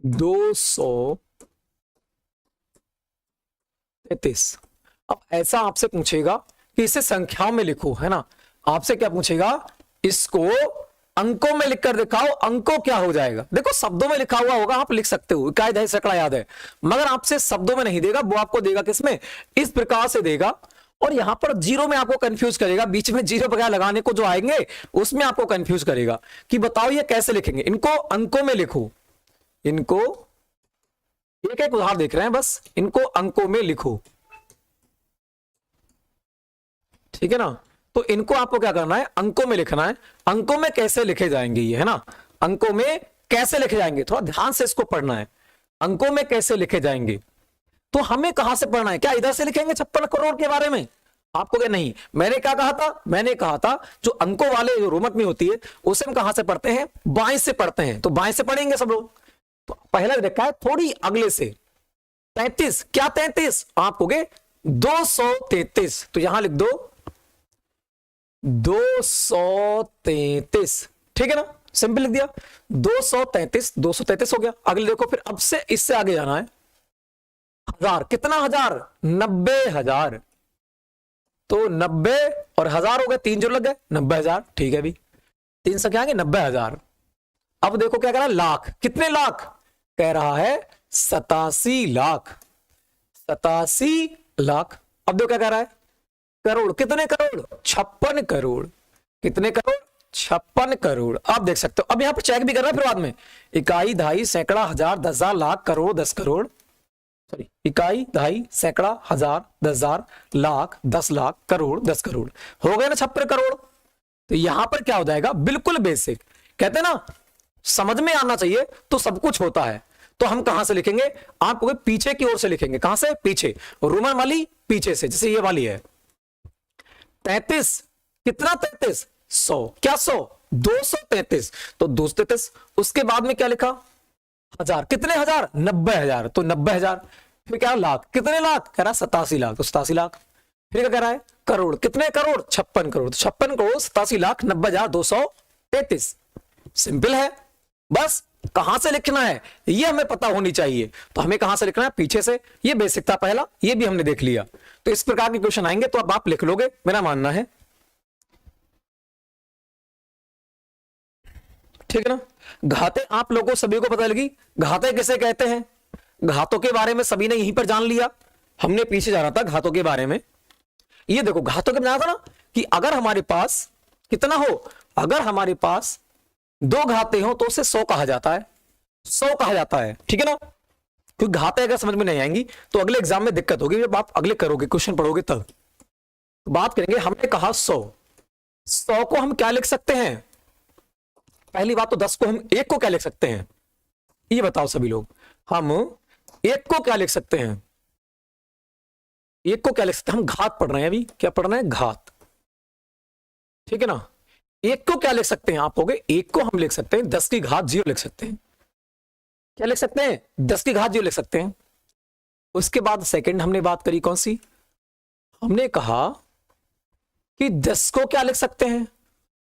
233। अब ऐसा आपसे पूछेगा कि इसे संख्याओं में लिखो, है ना, आपसे क्या पूछेगा, इसको अंकों में लिखकर दिखाओ, अंकों क्या हो जाएगा। देखो शब्दों में लिखा हुआ होगा, आप लिख सकते हो, इकाई दहाई सैकड़ा याद है, मगर आपसे शब्दों में नहीं देगा, वो आपको देगा किसमें, इस प्रकार से देगा। और यहां पर जीरो में आपको कंफ्यूज करेगा, बीच में जीरो वगैरह लगाने को जो आएंगे उसमें आपको कंफ्यूज करेगा कि बताओ ये कैसे लिखेंगे। इनको अंकों में लिखो, इनको एक एक उदाहरण देख रहे हैं, बस इनको अंकों में लिखो, ठीक है ना। तो इनको आपको क्या करना है, अंकों में लिखना है। अंकों में कैसे लिखे जाएंगे ये, है ना, अंकों में कैसे लिखे जाएंगे, थोड़ा ध्यान से इसको पढ़ना है। अंकों में कैसे लिखे जाएंगे, तो हमें कहां से पढ़ना है, क्या इधर से लिखेंगे 56 करोड़ के बारे में, आपको क्या, नहीं, मैंने क्या कहा था, मैंने कहा था जो अंकों वाले जो रोमक में होती है उसे हम कहां से पढ़ते हैं, बाएं से पढ़ते हैं, तो बाएं से पढ़ेंगे सब लोग। तो पहला देखा है थोड़ी अगले से, 33, क्या 33, आप कहोगे 233, तो यहां लिख दो 233, ठीक है ना, सिंपल लिख दिया 233, 233 हो गया। अगले देखो, फिर अब से इससे आगे जाना है, हजार, कितना हजार, 90,000, तो 90 और 1000 हो गए, 3 जोड़ लग गए, 90,000, ठीक है भी, 3 से क्या आगे 90,000। अब देखो क्या कह रहा है, लाख, कितने लाख, कह रहा है 87 लाख, 87 लाख। अब देखो क्या कह रहा है, करोड़, कितने करोड़, 56 करोड़, कितने करोड़, 56 करोड़। आप देख सकते हो, अब यहां पर चेक भी कर रहा है फिर बाद में, इकाई दहाई सैकड़ा हजार 10,000 लाख करोड़ 10 करोड़, सॉरी, इकाई दहाई सैकड़ा हजार 10,000 लाख 10 लाख करोड़ 10 करोड़, हो गए ना 56 करोड़। तो यहां पर क्या हो जाएगा, बिल्कुल बेसिक, कहते हैं ना समझ में आना चाहिए तो सब कुछ होता है। तो हम कहां से लिखेंगे, आप पीछे की ओर से लिखेंगे, कहां से, पीछे, रोमन वाली पीछे से, जैसे ये वाली है 33, कितना 33, 100, क्या 100, 233, तो 233, उसके बाद में क्या लिखा, हजार, कितने हजार, 90,000, तो 90,000, फिर क्या लाख, कितने लाख, कह रहा 87 लाख, तो 87 लाख, फिर क्या कह रहा है, करोड़, कितने करोड़, 56 करोड़, तो 56 करोड़ 87 लाख 90,233। सिंपल है, बस कहां से लिखना है ये हमें पता होनी चाहिए। तो हमें कहां से लिखना है, पीछे से, ये बेसिक था पहला, ये भी हमने देख लिया। तो इस प्रकार के क्वेश्चन आएंगे तो अब आप लिख लोगे, मेरा मानना है, ठीक है ना। घाते आप लोगों सभी को पता लगी, घाते किसे कहते हैं, घातों के बारे में सभी ने यहीं पर जान लिया, हमने पीछे जाना था घातों के बारे में। ये देखो घातों के जाना था ना कि अगर हमारे पास कितना हो, अगर हमारे पास 2 घाते हो तो उसे 100 कहा जाता है, 100 कहा जाता है, ठीक है ना। क्योंकि घाते अगर समझ में नहीं आएंगी तो अगले एग्जाम में दिक्कत होगी, जब आप अगले करोगे क्वेश्चन पढ़ोगे तब। तो बात करेंगे, हमने कहा 100 को हम क्या लिख सकते हैं, पहली बात तो 10 को हम 1 को क्या लिख सकते हैं, ये बताओ सभी लोग, हम 1 को क्या लिख सकते हैं, 1 को क्या लिख सकते हैं, हम घात पढ़ रहे हैं अभी, क्या पढ़ रहे हैं, घात, ठीक है ना। 1 को क्या लिख सकते हैं, आप कहोगे 1 को हम लिख सकते हैं 10 की घात 0 लिख सकते हैं, क्या लिख सकते हैं, 10 की घात 0 लिख सकते हैं। उसके बाद सेकंड हमने बात करी कौन सी, हमने कहा कि 10 को क्या लिख सकते हैं,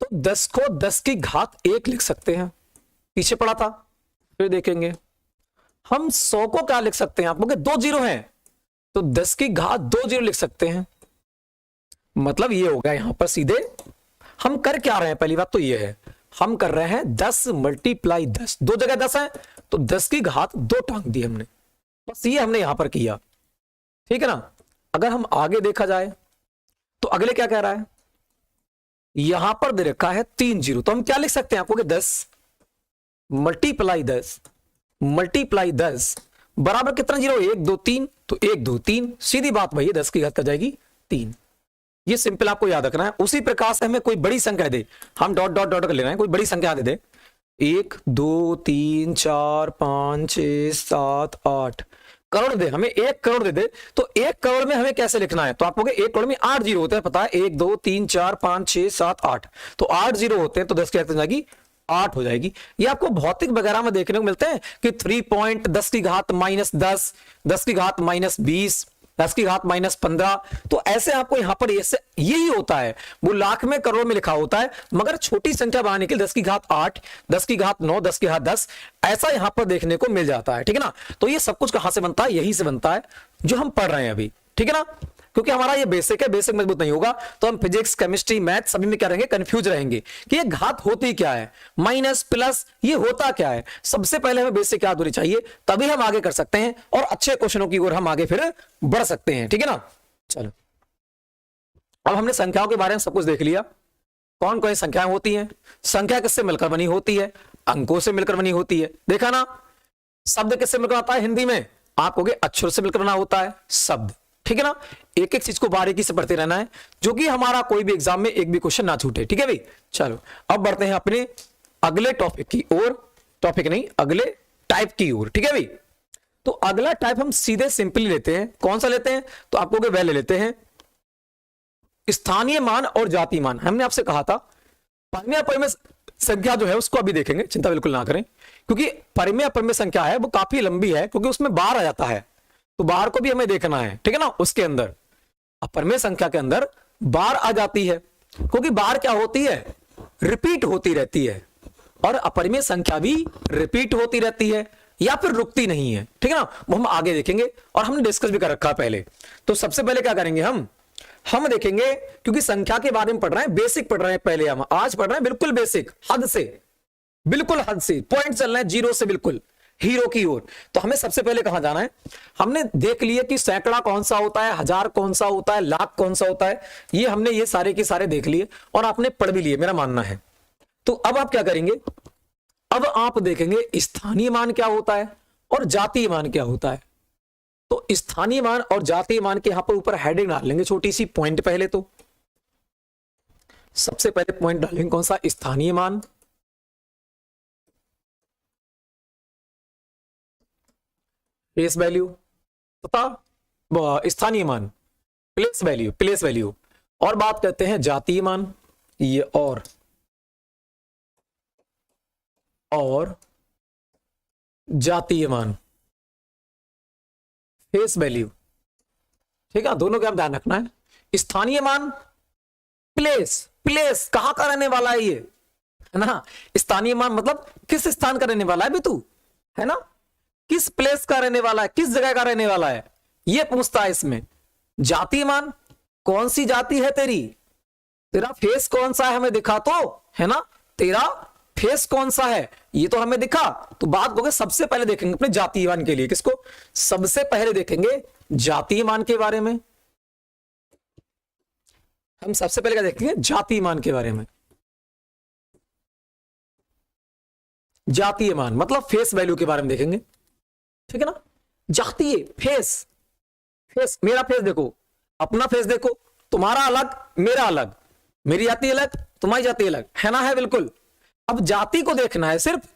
तो 10 को 10 की घात 1 लिख सकते हैं, पीछे पढ़ा था। फिर देखेंगे हम 100 को क्या लिख सकते हैं, आप बोलोगे 2 जीरो हैं तो 10 की घात 2 जीरो लिख सकते हैं। मतलब ये हो गया यहां पर सीधे हम कर क्या रहे हैं, पहली बात तो ये है हम कर रहे हैं 10 मल्टीप्लाई 10, दो जगह 10 है तो 10 की घात 2 टांग दी हमने, बस ये हमने यहां पर किया। ठीक है ना। अगर हम आगे देखा जाए तो अगले क्या कह रहा है, यहां पर दे रखा है 3 जीरो, तो हम क्या लिख सकते हैं, आपको 10 मल्टीप्लाई 10 मल्टीप्लाई 10 बराबर कितना जीरो, 1 2 3, तो 1 2 3, सीधी बात वही है 10 की घात कर जाएगी 3। ये सिंपल आपको याद रखना है। उसी प्रकार से हमें कोई बड़ी संख्या दे, हम डॉट डॉट डॉट कर ले रहे हैं, कोई बड़ी संख्या दे दे 1 2 3 4 5 6 7 8 करोड़ दे, हमें 1 करोड़ दे दे, तो 1 करोड़ में हमें कैसे लिखना है, तो आप कहोगे 1 करोड़ में 8 जीरो होते हैं, पता है 1 2 3 4 5 6 7 8, तो 8 जीरो होते हैं तो 10 की घात जाएगी 8 हो जाएगी। ये आपको भौतिक वगैरह में देखने को मिलते हैं कि 3 पॉइंट 10 की घात -10, 10 की घात -20, 10 की घात -15, तो ऐसे आपको यहां पर ऐसे यही होता है, वो लाख में करोड़ में लिखा होता है, मगर छोटी संख्या बनाने के लिए 10 की घात 8, 10 की घात 9, 10 की घात 10 ऐसा यहां पर देखने को मिल जाता है। ठीक है ना। तो ये सब कुछ कहां से बनता है, यही से बनता है जो हम पढ़ रहे हैं अभी। ठीक है ना। क्योंकि हमारा ये बेसिक है, बेसिक मजबूत नहीं होगा तो हम फिजिक्स केमिस्ट्री मैथ सभी में क्या रहेंगे, कंफ्यूज रहेंगे कि ये घात होती क्या है, माइनस प्लस ये होता क्या है। सबसे पहले हमें बेसिक याद होनी चाहिए, तभी हम आगे कर सकते हैं और अच्छे क्वेश्चनों की ओर हम आगे फिर बढ़ सकते हैं। ठीक है ना। चलो अब हमने संख्याओं के बारे में सब कुछ देख लिया, कौन कौन संख्याएं होती हैं, संख्या किससे मिलकर बनी होती है, अंकों से मिलकर बनी होती है, देखा ना। शब्द किससे मिलकर आता है, हिंदी में आप कहोगे अक्षर से मिलकर बना होता है शब्द। ठीक है ना। एक एक चीज को बारीकी से पढ़ते रहना है जो कि हमारा कोई भी एग्जाम में एक भी क्वेश्चन ना छूटे। ठीक है भाई। चलो अब बढ़ते हैं अपने अगले टॉपिक की ओर, टॉपिक नहीं अगले टाइप की ओर। ठीक है भाई। तो अगला टाइप हम सीधे सिंपली लेते हैं, कौन सा लेते हैं, तो आपको वह ले लेते हैं स्थानीय मान और जातीय मान। हमने आपसे कहा था परिमेय अपरिमेय संख्या जो है उसको अभी देखेंगे, चिंता बिल्कुल ना करें, क्योंकि परिमेय अपरिमेय संख्या है वो काफी लंबी है, क्योंकि उसमें बाहर आ जाता है तो बाहर को भी हमें देखना है। ठीक है ना। उसके अंदर अपरिमेय संख्या के अंदर बार आ जाती है, क्योंकि बार क्या होती है, रिपीट होती रहती है, और अपरिमेय संख्या भी रिपीट होती रहती है या फिर रुकती नहीं है। ठीक है ना। वो हम आगे देखेंगे और हमने डिस्कस भी कर रखा है पहले। तो सबसे पहले क्या करेंगे हम देखेंगे, क्योंकि संख्या के बारे में पढ़ रहे हैं, बेसिक पढ़ रहे हैं, पहले हम आज पढ़ रहे हैं बिल्कुल बेसिक, हद से, बिल्कुल हद से, पॉइंट चल रहे हैं जीरो से बिल्कुल हीरो की ओर। तो हमें सबसे पहले कहां जाना है, हमने देख लिया कि सैकड़ा कौन सा होता है, हजार कौन सा होता है, लाख कौन सा होता है, ये हमने ये सारे के सारे देख लिए और आपने पढ़ भी लिए, मेरा मानना है। तो अब आप क्या करेंगे, अब आप देखेंगे स्थानीय मान क्या होता है और जातीय मान क्या होता है। तो स्थानीय मान और जातीय मान के यहां पर ऊपर हेडिंग डाल लेंगे छोटी सी पॉइंट। पहले तो सबसे पहले पॉइंट डालेंगे कौन सा, स्थानीय मान, फेस वैल्यू तथा स्थानीय मान प्लेस वैल्यू, प्लेस वैल्यू। और बात करते हैं जातीय मान, ये और जातीय मान फेस वैल्यू। ठीक है। दोनों का आप ध्यान रखना है। स्थानीय मान प्लेस, प्लेस कहां का रहने वाला है ये, है ना। स्थानीय मान मतलब किस स्थान का रहने वाला है भी तू, है ना, किस प्लेस का रहने वाला है, किस जगह का रहने वाला है, ये पूछता है इसमें। जातीय मान कौन सी जाति है तेरी, तेरा फेस कौन सा है हमें दिखा तो, है ना, तेरा फेस कौन सा है ये तो हमें दिखा। तो बात करोगे सबसे पहले देखेंगे अपने जातीय मान के लिए, किसको, सबसे पहले देखेंगे जातीय मान के बारे में। हम सबसे पहले क्या देखेंगे, जातीय मान के बारे में। जातीय मान मतलब फेस वैल्यू के बारे में देखेंगे। ठीक है ना। जातीय फेस, फेस मेरा फेस देखो, अपना फेस देखो, तुम्हारा अलग मेरा अलग, मेरी जाति अलग तुम्हारी जाति अलग, है ना, है बिल्कुल। अब जाति को देखना है सिर्फ,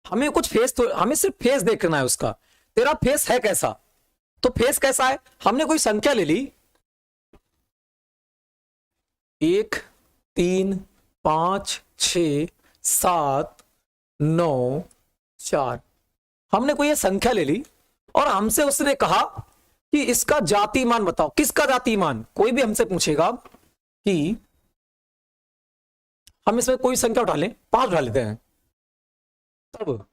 हमें कुछ फेस तो हमें सिर्फ फेस देखना है उसका, तेरा फेस है कैसा, तो फेस कैसा है, हमने कोई संख्या ले ली 1 3 5 6 7 9 4, हमने कोई ये संख्या ले ली और हमसे उसने कहा कि इसका जातीय मान बताओ। किसका जातीय मान, कोई भी हमसे पूछेगा कि हम इसमें कोई संख्या उठा लें, 5 उठा लेते हैं, तब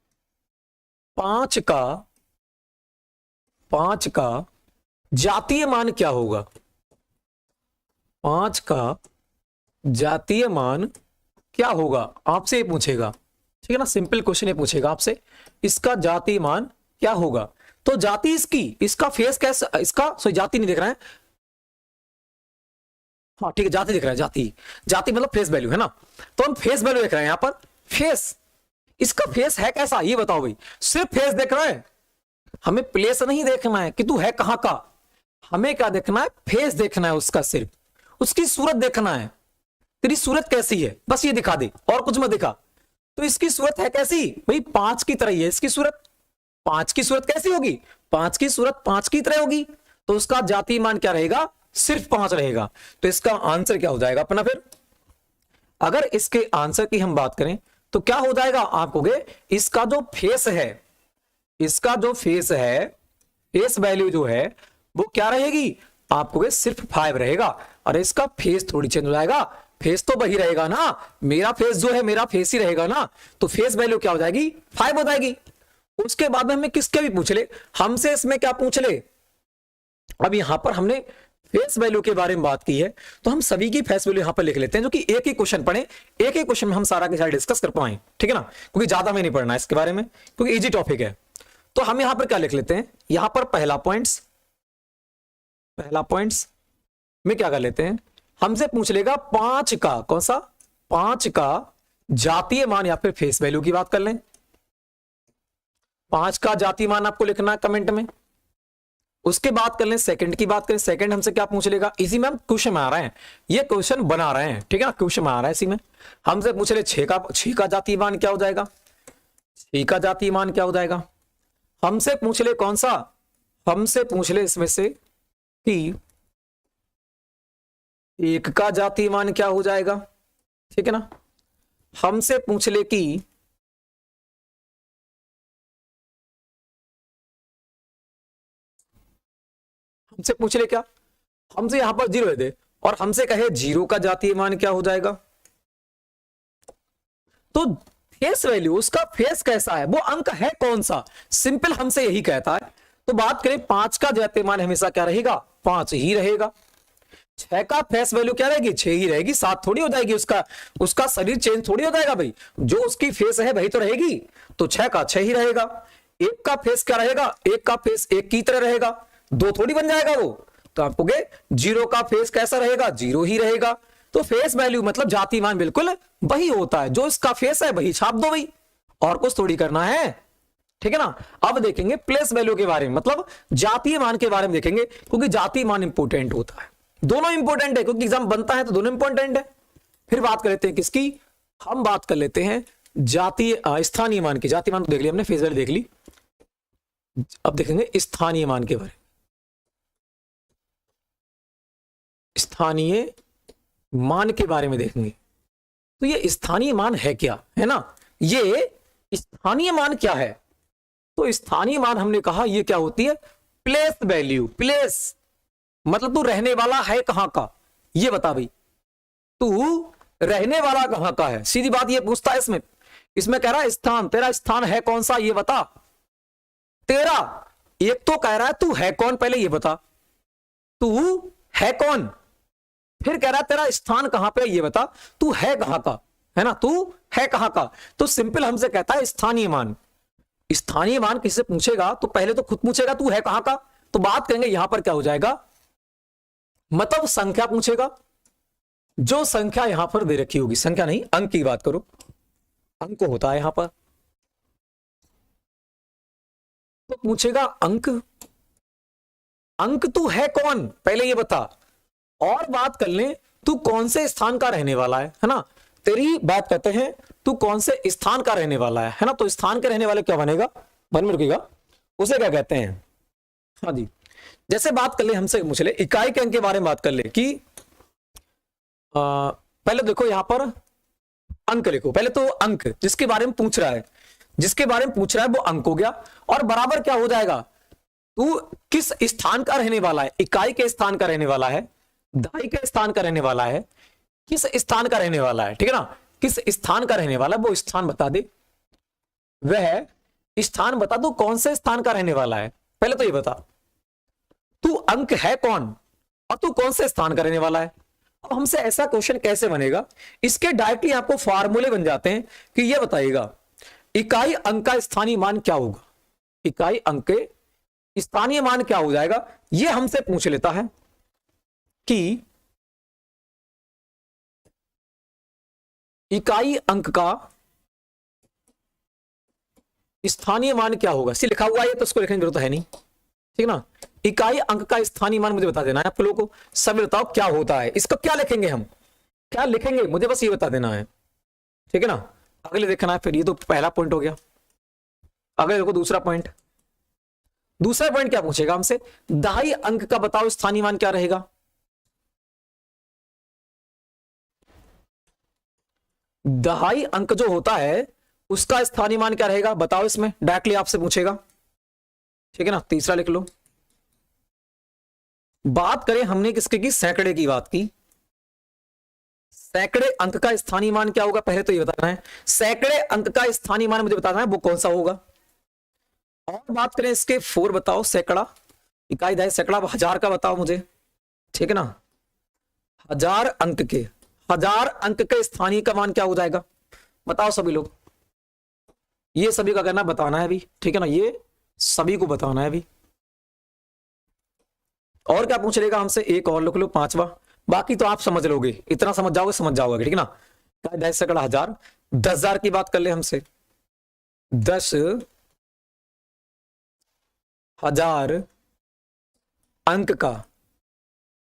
पांच का जातीय मान क्या होगा? 5 का जातीय मान क्या होगा आपसे ये पूछेगा, ठीक है ना। सिंपल क्वेश्चन ये पूछेगा आपसे, इसका जातीय मान क्या होगा। तो जाति इसका फेस कैसा, इसका सॉरी जाति नहीं दिख रहा है, हाँ ठीक है जाति दिख रहा है, जाति मतलब फेस वैल्यू है ना। तो हम फेस वैल्यू देख रहे हैं यहां पर, फेस, इसका फेस है कैसा ये बताओ भाई। सिर्फ फेस देख रहा है, हमें प्लेस नहीं देखना है कि तू है कहां का, हमें क्या देखना है, फेस देखना है उसका, सिर्फ उसकी सूरत देखना है, तेरी सूरत कैसी है बस ये दिखा दे और कुछ मत दिखा। तो इसकी सूरत है कैसी भाई, 5 की तरह ही है इसकी सूरत। 5 की सूरत कैसी होगी, 5 की सूरत 5 की तरह होगी, तो उसका जातीय मान क्या रहेगा, सिर्फ 5 रहेगा। तो इसका आंसर क्या हो जाएगा अपना, फिर अगर इसके आंसर की हम बात करें तो क्या हो जाएगा, आप कहोगे इसका जो फेस है, इसका जो फेस है, फेस वैल्यू जो है वो क्या रहेगी, आप कहोगे सिर्फ 5 रहेगा। और इसका फेस थोड़ी चेंज हो जाएगा, फेस तो वही रहेगा ना, मेरा फेस जो है मेरा फेस ही रहेगा ना, तो फेस वैल्यू क्या हो जाएगी, 5 हो जाएगी। उसके बाद में हमें किसके भी पूछ ले, हमसे इसमें क्या पूछ ले, अब यहां पर हमने फेस वैल्यू के बारे में बात की है, तो हम सभी की फेस वैल्यू यहां पर लिख लेते हैं, जो कि एक ही क्वेश्चन पढ़े, एक ही क्वेश्चन में हम सारा के सारा डिस्कस कर पाए, ठीक है ना, क्योंकि ज्यादा में नहीं पढ़ना है इसके बारे में, क्योंकि इजी टॉपिक है। तो हम यहां पर क्या लिख लेते हैं, यहां पर पहला पॉइंट्स में क्या कर लेते हैं, हमसे पूछ लेगा 5 का, कौन सा, 5 का जातीय मान या फिर फेस वैल्यू की बात कर लें। 5 का जातीय मान आपको लिखना है कमेंट में। उसके बाद कर लें सेकंड की बात करें, सेकंड हमसे क्या पूछ लेगा, इसी में हम क्वेश्चन में आ रहे हैं, ये क्वेश्चन बना रहे हैं, ठीक है ना, क्वेश्चन में आ रहा है इसी में। हमसे पूछ ले 6 का जातीय मान क्या हो जाएगा, 6 का जातीय मान क्या हो जाएगा। हमसे पूछ ले कौन सा, हमसे पूछ ले इसमें से कि 1 का जातीय मान क्या हो जाएगा, ठीक है ना। हमसे पूछ ले कि हमसे पूछ ले क्या, हमसे यहां पर 0 दे और हमसे कहे 0 का जातीय मान क्या हो जाएगा। तो फेस वैल्यू, उसका फेस कैसा है, वो अंक है कौन सा, सिंपल हमसे यही कहता है। तो बात करें 5 का जातीय मान हमेशा क्या रहेगा, 5 ही रहेगा। 6 का फेस वैल्यू क्या रहेगी, 6 ही रहेगी, 7 थोड़ी हो जाएगी, उसका शरीर चेंज थोड़ी हो जाएगा भाई, जो उसकी फेस है वही तो रहेगी, तो 6 का 6 ही रहेगा। 1 का फेस क्या रहेगा, 1 का फेस 1 की तरह रहेगा, 2 थोड़ी बन जाएगा वो, तो आप कहोगे 0 का फेस कैसा रहेगा, 0 ही रहेगा। तो फेस वैल्यू मतलब जाति मान बिल्कुल वही होता है, जो इसका फेस है वही छाप दो भाई, और कुछ थोड़ी करना है, ठीक है ना। अब देखेंगे प्लेस वैल्यू के बारे में, मतलब जातीय मान के बारे में देखेंगे, क्योंकि जातीय मान इंपोर्टेंट होता है, दोनों इंपोर्टेंट है, क्योंकि एग्जाम बनता है तो दोनों इंपोर्टेंट है। फिर बात कर लेते हैं किसकी, हम बात कर लेते हैं जातीय स्थानीय मान की। जातीय मान तो देख लिया हमने, फेस वैल्यू देख ली, अब देखेंगे स्थानीय मान के बारे में। स्थानीय मान के बारे में देखेंगे, तो ये स्थानीय मान है क्या, है ना, ये स्थानीय मान क्या है। तो स्थानीय मान हमने कहा ये क्या होती है, प्लेस वैल्यू। प्लेस मतलब तू रहने वाला है कहां का, ये बता भाई, तू रहने वाला कहां का है, सीधी बात ये पूछता है इसमें कह रहा है स्थान, तेरा स्थान है कौन सा ये बता। तेरा एक तो कह रहा है तू है कौन, पहले ये बता तू है कौन, फिर कह रहा है तेरा स्थान कहां पे ये बता, तू है कहां का, है ना, तू है कहां का। तो सिंपल हमसे कहता है स्थानीय मान। स्थानीय मान किसी से पूछेगा तो पहले तो खुद पूछेगा तू है कहां का, तो बात करेंगे यहां पर क्या हो जाएगा, मतलब संख्या पूछेगा, जो संख्या यहां पर दे रखी होगी, संख्या नहीं अंक की बात करो, अंक होता है यहां पर, तो पूछेगा अंक, अंक तू है कौन पहले ये बता, और बात कर ले तू कौन से स्थान का रहने वाला है ना, तेरी बात करते हैं तू कौन से स्थान का रहने वाला है ना। तो स्थान के रहने वाले क्या बनेगा, बन में रुकेगा, उसे क्या कहते हैं, हाँ जी। जैसे बात कर ले हमसे पूछ ले इकाई के अंक के बारे में बात कर ले कि पहले देखो यहां पर अंक लिखो, पहले तो अंक जिसके बारे में पूछ रहा है, जिसके बारे में पूछ रहा है वो अंक हो गया, और बराबर क्या हो जाएगा, तू किस स्थान का रहने वाला है, इकाई के स्थान का रहने वाला है, दहाई के स्थान का रहने वाला है, किस स्थान का रहने वाला है, ठीक है ना, किस स्थान का रहने वाला, वो स्थान बता दे, वह स्थान बता, तू कौन से स्थान का रहने वाला है, पहले तो ये बता, तू अंक है कौन और तू कौन से स्थान का रहने वाला है। अब हमसे ऐसा क्वेश्चन कैसे बनेगा, इसके डायरेक्टली आपको फार्मूले बन जाते हैं कि ये बताइएगा इकाई अंक का स्थानीय मान क्या होगा, इकाई अंक के स्थानीय मान क्या हो जाएगा, ये हमसे पूछ लेता है कि इकाई अंक का स्थानीय मान क्या होगा। सी लिखा हुआ है तो उसको लिखने की जरूरत है नहीं, ठीक ना। इकाई अंक का स्थानीय मान मुझे बता देना है आप लोगों को, सब बताओ क्या होता है, इसको क्या लिखेंगे, हम क्या लिखेंगे, मुझे बस ये बता देना है, ठीक है ना। अगले देखना है फिर, ये तो पहला पॉइंट हो गया। अगले देखो दूसरा पॉइंट, दूसरा पॉइंट क्या पूछेगा हमसे, दहाई अंक का बताओ स्थानीय मान क्या रहेगा। दहाई अंक जो होता है उसका स्थानीय मान क्या रहेगा बताओ, इसमें डायरेक्टली आपसे पूछेगा, ठीक है ना। तीसरा लिख लो। बात करें हमने किसके की, सैकड़े की बात की। सैकड़े अंक का स्थानीय मान क्या होगा, पहले तो ये बताना है सैकड़े अंक का स्थानीय मान मुझे बताना है वो कौन सा होगा। और बात करें इसके 4 बताओ, सैकड़ा, इकाई दहाई सैकड़ा, हजार का बताओ मुझे, ठीक है ना। हजार अंक के स्थानीय का मान क्या हो जाएगा बताओ सभी लोग, ये सभी का करना बताना है अभी, ठीक है ना, ये सभी को बताना है अभी। और क्या पूछ लेगा हमसे, एक और लिख लो, 5वां, बाकी तो आप समझ लोगे, इतना समझ जाओगे, ठीक है ना। 10 सैकड़ा हजार, 10,000 की बात कर ले हमसे, 10,000 अंक का,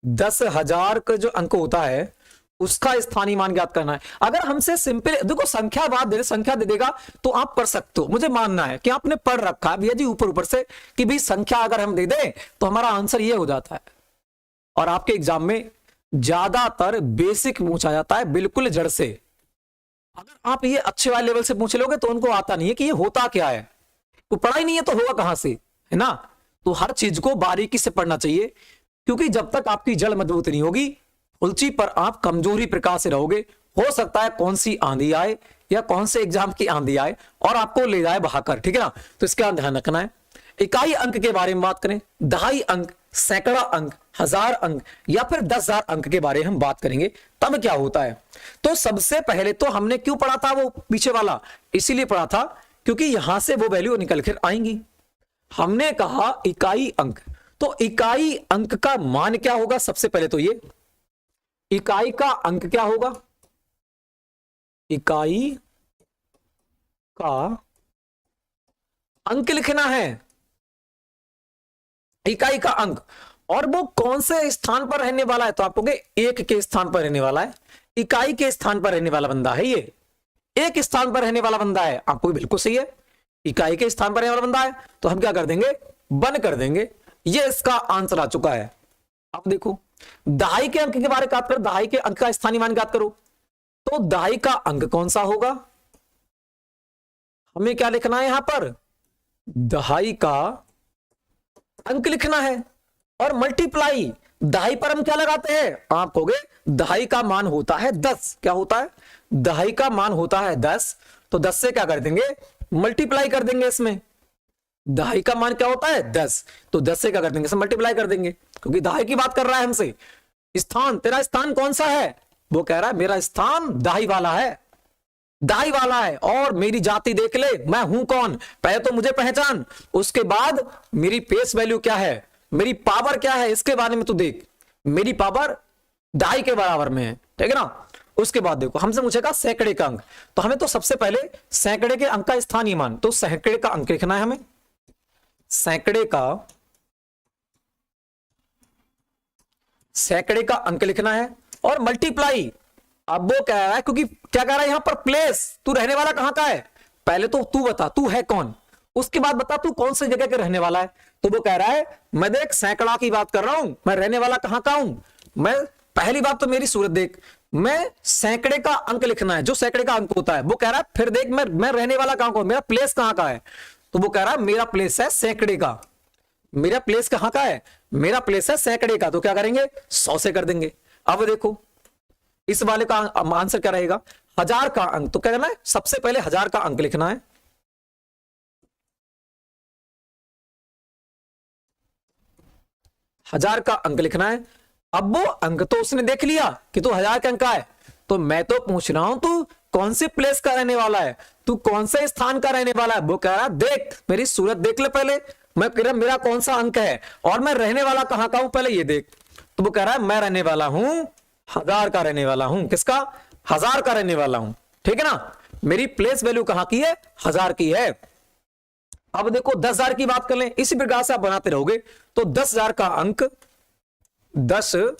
10,000 का जो अंक होता है उसका स्थानीय मान ज्ञात करना है। अगर हमसे सिंपल देखो संख्या संख्या दे देगा तो आप कर सकते हो, मुझे मानना है कि आपने पढ़ रखा है भैया जी ऊपर से कि भाई संख्या अगर हम दे दें तो हमारा आंसर ये हो जाता है। और आपके एग्जाम में ज्यादातर बेसिक पूछा जाता है बिल्कुल जड़ से। अगर आप ये अच्छे वाले लेवल से पूछ लोगे तो उनको आता नहीं है कि ये होता क्या है, तो पढ़ाई नहीं है तो होगा कहां से, है ना। तो हर चीज को बारीकी से पढ़ना चाहिए, क्योंकि जब तक आपकी जड़ मजबूत नहीं होगी उलची पर आप कमजोरी प्रकार से रहोगे। हो सकता है कौन सी आंधी आए या कौन से एग्जाम की आंधी आए और आपको ले जाए बहाकर, ठीक है ना। तो इसका ध्यान रखना है। इकाई अंक के बारे में बात करें, दहाई अंक, सैकड़ा अंक, 1000 अंक या फिर 10,000 अंक के बारे में हम बात करेंगे तब क्या होता है। तो सबसे पहले तो हमने क्यों पढ़ा था वो पीछे वाला, इसीलिए पढ़ा था क्योंकि यहां से वो वैल्यू निकल कर आएंगी। हमने कहा इकाई अंक, तो इकाई अंक का मान क्या होगा, सबसे पहले तो ये इकाई का अंक क्या होगा, इकाई का अंक लिखना है, इकाई का अंक, और वो कौन से स्थान पर रहने वाला है, तो आप कहोगे एक के स्थान पर रहने वाला है, इकाई के स्थान पर रहने वाला बंदा है, ये एक स्थान पर रहने वाला बंदा है, आपको बिल्कुल सही है, इकाई के स्थान पर रहने वाला बंदा है। तो हम क्या कर देंगे, वन कर देंगे, ये इसका आंसर आ चुका है। अब देखो दहाई के अंक के बारे में बात करो, दहाई के अंक का स्थानीय मान ज्ञात करो, तो दहाई का अंक कौन सा होगा, हमें क्या लिखना है यहां पर, दहाई का अंक लिखना है और मल्टीप्लाई दहाई पर हम क्या लगाते हैं, आप कहोगे दहाई का मान होता है 10, क्या होता है, दहाई का मान होता है 10, तो 10 से क्या कर देंगे, मल्टीप्लाई कर देंगे इसमें। दहाई का मान क्या होता है 10, तो 10 से क्या कर देंगे, इसमें मल्टीप्लाई कर देंगे, क्योंकि दहाई की बात कर रहा है हमसे। स्थान, तेरा स्थान कौन सा है, वो कह रहा है मेरा स्थान दहाई वाला है, दहाई वाला है, और मेरी जाति देख ले, मैं हूं कौन, पहले तो मुझे पहचान, उसके बाद मेरी फेस वैल्यू क्या है, मेरी पावर क्या है, इसके बारे में तू देख, मेरी पावर दहाई के बराबर में है, ठीक है ना। उसके बाद देखो हमसे पूछेगा सैकड़े का अंक, तो हमें तो सबसे पहले सैकड़े के अंक का स्थानीय मान, तो सैकड़े का अंक लिखना है हमें, सैकड़े का अंक लिखना है और मल्टीप्लाई। अब वो कह रहा है, क्योंकि क्या कह रहा है यहां पर प्लेस, तू रहने वाला कहां का है, पहले तो तू बता तू है कौन, उसके बाद बता तू कौन सी जगह के रहने वाला है। तो वो कह रहा है मैं देख सैकड़ा की बात कर रहा हूं, मैं रहने वाला कहां का हूं, मैं पहली बात तो मेरी सूरत देख, मैं सैकड़े का अंक लिखना है, जो सैकड़े का अंक होता है। वो कह रहा है फिर देख मैं रहने वाला कहां का हूं, मेरा प्लेस कहां का है, तो वो कह रहा है मेरा प्लेस है सैकड़े का, मेरा प्लेस कहां का है, मेरा प्लेस है सैकड़े का, तो क्या करेंगे 100 से कर देंगे। अब देखो इस वाले का आंसर क्या रहेगा, 1000 का अंक, तो क्या करना है सबसे पहले 1000 का अंक लिखना है, 1000 का अंक लिखना है। अब वो अंक तो उसने देख लिया कि तू 1000 का अंक है, तो मैं तो पूछ रहा हूं तू कौन सी प्लेस का रहने वाला है, तू कौन से स्थान का रहने वाला है। वो कह रहा देख मेरी सूरत देख ले पहले, मैं कह रहा मेरा कौन सा अंक है और मैं रहने वाला कहां का हूं पहले ये देख। तो वो कह रहा है मैं रहने वाला हूं 1000 का रहने वाला हूं। किसका? 1000 का रहने वाला हूं। ठीक है ना, मेरी प्लेस वैल्यू कहां की है? 1000 की है। अब देखो 10,000 की बात कर लें, इसी प्रकार से आप बनाते रहोगे तो 10,000 का अंक 10,000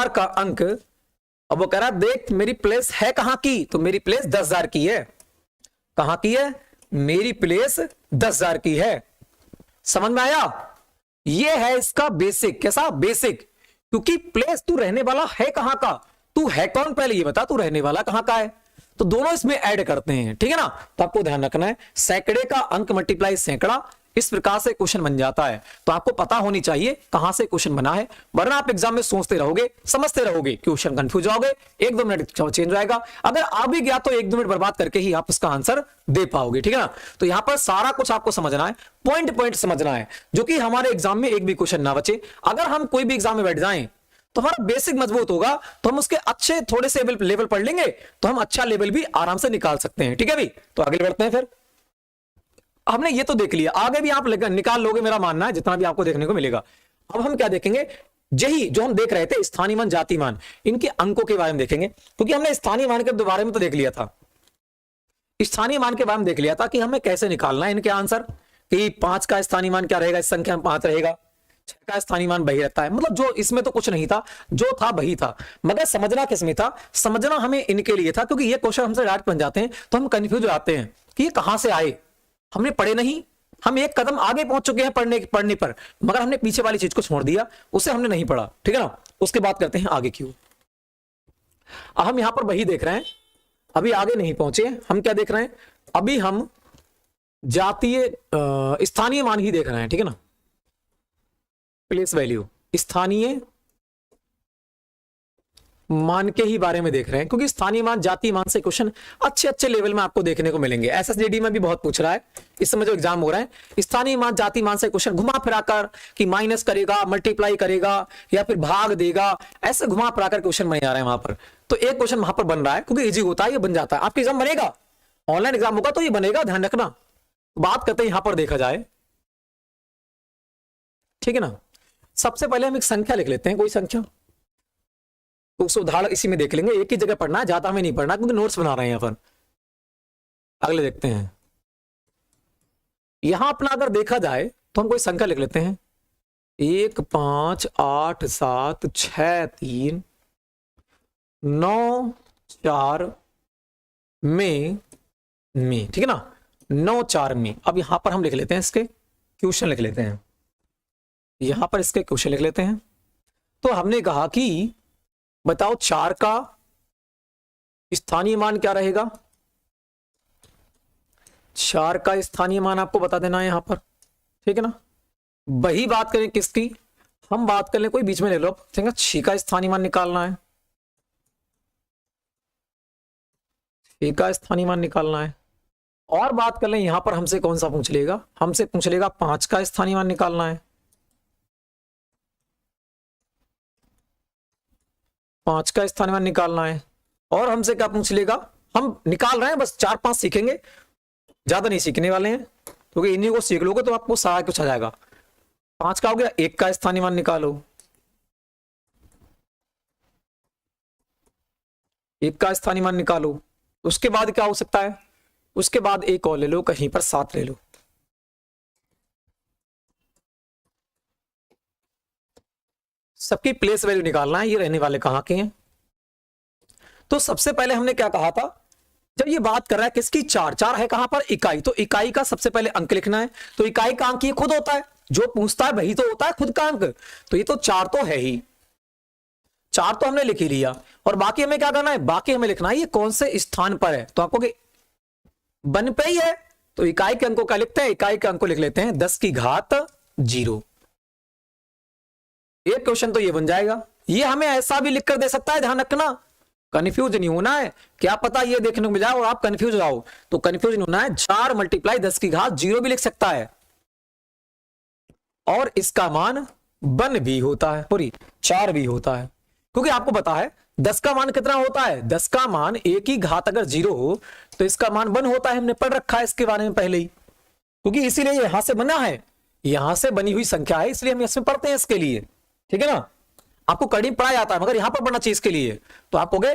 का अंक। अब वो कह रहा देख मेरी प्लेस है कहां की, तो मेरी प्लेस 10,000 की है। कहां की है? मेरी प्लेस 10,000 की है। समझ में आया? ये है इसका बेसिक। कैसा बेसिक? क्योंकि प्लेस तू रहने वाला है कहां का, तू है कौन पहले ये बता, तू रहने वाला कहां का है, तो दोनों इसमें ऐड करते हैं। ठीक है ना, तो आपको ध्यान रखना है सैकड़े का अंक मल्टीप्लाई सैकड़ा, इस प्रकार से क्वेश्चन बन जाता है। तो आपको पता होनी चाहिए कहां से क्वेश्चन बना है, वरना आप एग्जाम में सोचते रहोगे, समझते रहोगे, क्वेश्चन कंफ्यूज होगे, 1-2 मिनट चेंज आएगा। अगर आ भी गया तो 1-2 मिनट बर्बाद करके ही आप उसका आंसर दे पाओगे। ठीक है ना, तो यहां पर सारा कुछ आपको समझना है, पॉइंट पॉइंट समझना है, जो कि हमारे एग्जाम में एक भी क्वेश्चन ना बचे। अगर हम कोई भी एग्जाम में बैठ जाएं तो हमारा बेसिक मजबूत होगा, तो हम उसके अच्छे थोड़े से लेवल पढ़ लेंगे तो हम अच्छा लेवल भी आराम से निकाल सकते हैं। ठीक है भाई, तो आगे बढ़ते हैं। फिर हमने ये तो देख लिया, आगे भी आप निकाल लोगे, मेरा मानना है, जितना भी आपको देखने को मिलेगा। अब हम क्या देखेंगे, यही जो हम देख रहे थे स्थानीय मान जाति मान, इनके अंकों के बारे में देखेंगे, क्योंकि हमने स्थानीय मान के बारे में तो देख लिया था, स्थानीय मान के बारे में देख लिया था कि हमें कैसे निकालना है इनके आंसर, कि 5 का स्थानीय मान क्या रहेगा, इस संख्या में 5 रहेगा, 6 का स्थानीय मान वही रहता है। मतलब जो इसमें तो कुछ नहीं था, जो था वही था, मगर समझना किसमें था, समझना हमें इनके लिए था, क्योंकि ये क्वेश्चन हमसे डायरेक्ट बन जाते हैं तो हम कंफ्यूज हो जाते हैं कि ये कहां से आए, हमने पढ़े नहीं, हम एक कदम आगे पहुंच चुके हैं पढ़ने पर, मगर हमने पीछे वाली चीज को छोड़ दिया, उसे हमने नहीं पढ़ा। ठीक है ना, उसके बाद करते हैं आगे क्यों। हम यहां पर वही देख रहे हैं, अभी आगे नहीं पहुंचे, हम क्या देख रहे हैं, अभी हम जातीय स्थानीय मान ही देख रहे हैं। ठीक है ना, प्लेस वैल्यू, स्थानीय मान के ही बारे में देख रहे हैं, क्योंकि स्थानीय मान जातीय मान से क्वेश्चन अच्छे अच्छे लेवल में आपको देखने को मिलेंगे। एसएसजीडी में भी बहुत पूछ रहा है, इस समय जो एग्जाम हो रहा है स्थानीय मान जातीय मान से क्वेश्चन घुमा फिराकर, कि माइनस करेगा, मल्टीप्लाई करेगा या फिर भाग देगा, ऐसे घुमा फिराकर क्वेश्चन बन जा रहे हैं वहां पर। तो एक क्वेश्चन वहां पर बन रहा है, क्योंकि इजी होता है, ये बन जाता है। आपका एग्जाम बनेगा, ऑनलाइन एग्जाम होगा तो ये बनेगा, ध्यान रखना। बात करते हैं यहां पर देखा जाए, ठीक है ना। सबसे पहले हम एक संख्या लिख लेते हैं, कोई संख्या, तो उस उदाहरण इसी में देख लेंगे, एक ही जगह पढ़ना है, ज्यादा हमें नहीं पढ़ना, क्योंकि नोट्स बना रहे हैं अपन। अगले देखते हैं, यहां अपना अगर देखा जाए तो हम कोई संख्या लिख लेते हैं, 1 5 8 7 6 3 9 4 में, ठीक है ना, 9 4 में। अब यहां पर हम लिख लेते हैं इसके क्वेश्चन लिख लेते हैं, यहां पर इसके क्वेश्चन लिख लेते हैं। तो हमने कहा कि बताओ 4 का स्थानीय मान क्या रहेगा, 4 का स्थानीय मान आपको बता देना है यहां पर। ठीक है ना, वही बात करें किसकी, हम बात कर लें, कोई बीच में ले लो, 6 का स्थानीय मान निकालना है, 6 का स्थानीय मान निकालना है। और बात कर लें यहां पर हमसे कौन सा पूछ लेगा, हमसे पूछ लेगा 5 का स्थानीय मान निकालना है, 5 का स्थानीय मान निकालना है। और हमसे क्या पूछ लेगा, हम निकाल रहे हैं, बस 4-5 सीखेंगे, ज्यादा नहीं सीखने वाले हैं, क्योंकि इन्हीं को सीख लोगे तो आपको सारा कुछ आ जाएगा। 5 का हो गया, 1 का स्थानीय मान निकालो, 1 का स्थानीय मान निकालो। उसके बाद क्या हो सकता है, उसके बाद एक और ले लो, कहीं पर 7 ले लो, सबकी प्लेस वैल्यू निकालना है, ये रहने वाले कहां के हैं। तो सबसे पहले हमने क्या कहा था, जब ये बात कर रहा है किसकी, 4 है कहां पर, इकाई, तो इकाई का सबसे पहले अंक लिखना है। तो इकाई का अंक ये खुद होता है, जो पूछता है वही तो होता है खुद का अंक, तो ये तो 4 तो है ही, 4 तो हमने लिख ही लिया। और बाकी हमें क्या करना है, बाकी हमें लिखना है ये कौन से स्थान पर है, तो आपको वन पे ही है, तो इकाई के अंकों का लिखते हैं, इकाई के अंक को लिख लेते हैं 10 की घात 0। एक क्वेश्चन तो ये बन जाएगा। ये हमें ऐसा भी लिखकर दे सकता है, ध्यान रखना, कंफ्यूज नहीं होना है, क्या पता ये देखने को मिल जाए और आप कंफ्यूज हो जाओ, तो कंफ्यूज नहीं होना है। 4 मल्टीप्लाई 10 की घात 0 भी लिख सकता है और इसका मान 1 भी होता है, सॉरी 4 भी होता है, क्योंकि आपको पता है 10 का मान कितना होता है, 10 का मान 1 की घात अगर 0 हो तो इसका मान 1 होता है। हमने पढ़ रखा है इसके बारे में पहले ही, क्योंकि इसीलिए यहां से बना है, यहां से बनी हुई संख्या है, इसलिए हम इसमें पढ़ते हैं इसके लिए, ठीक है ना। आपको कड़ी पढ़ा जाता है मगर यहां पर पढ़ना चाहिए इसके लिए। तो आप कहोगे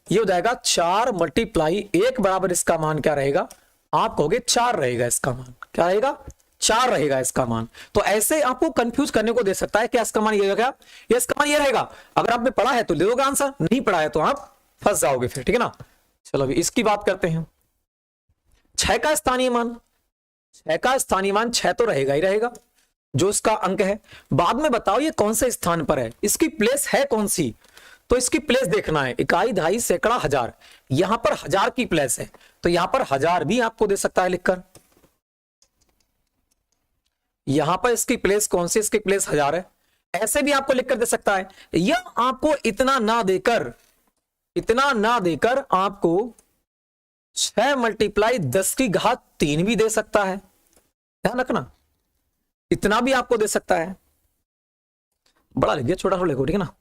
ये हो जाएगा 4 मल्टीप्लाई 1 बराबर इसका मान क्या रहेगा, आप कहोगे 4 रहेगा, इसका मान क्या रहेगा, 4 रहेगा इसका मान। तो ऐसे आपको कंफ्यूज करने को दे सकता है कि इसका मान ये रहेगा या इसका मान ये रहेगा। अगर आपने पढ़ा है तो ले दोगे आंसर, नहीं पढ़ा है तो आप फंस जाओगे फिर, ठीक है ना। चलो अभी इसकी बात करते हैं। 6 का स्थानीय मान, 6 का स्थानीय मान 6 तो रहेगा ही रहेगा, जो इसका अंक है। बाद में बताओ ये कौन से स्थान पर है, इसकी प्लेस है कौन सी, तो इसकी प्लेस देखना है। इकाई, दहाई, सैकड़ा, हजार, यहां पर 1000 की प्लेस है, तो यहां पर 1000 भी आपको दे सकता है लिखकर। यहां पर इसकी प्लेस कौन सी, इसकी प्लेस 1000 है, ऐसे भी आपको लिखकर दे सकता है। या आपको इतना ना देकर आपको 6 मल्टीप्लाई 10 की घात 3 भी दे सकता है, ध्यान रखना, इतना भी आपको दे सकता है। बड़ा लिख गया, छोटा छोटा लिखो, ठीक है ना,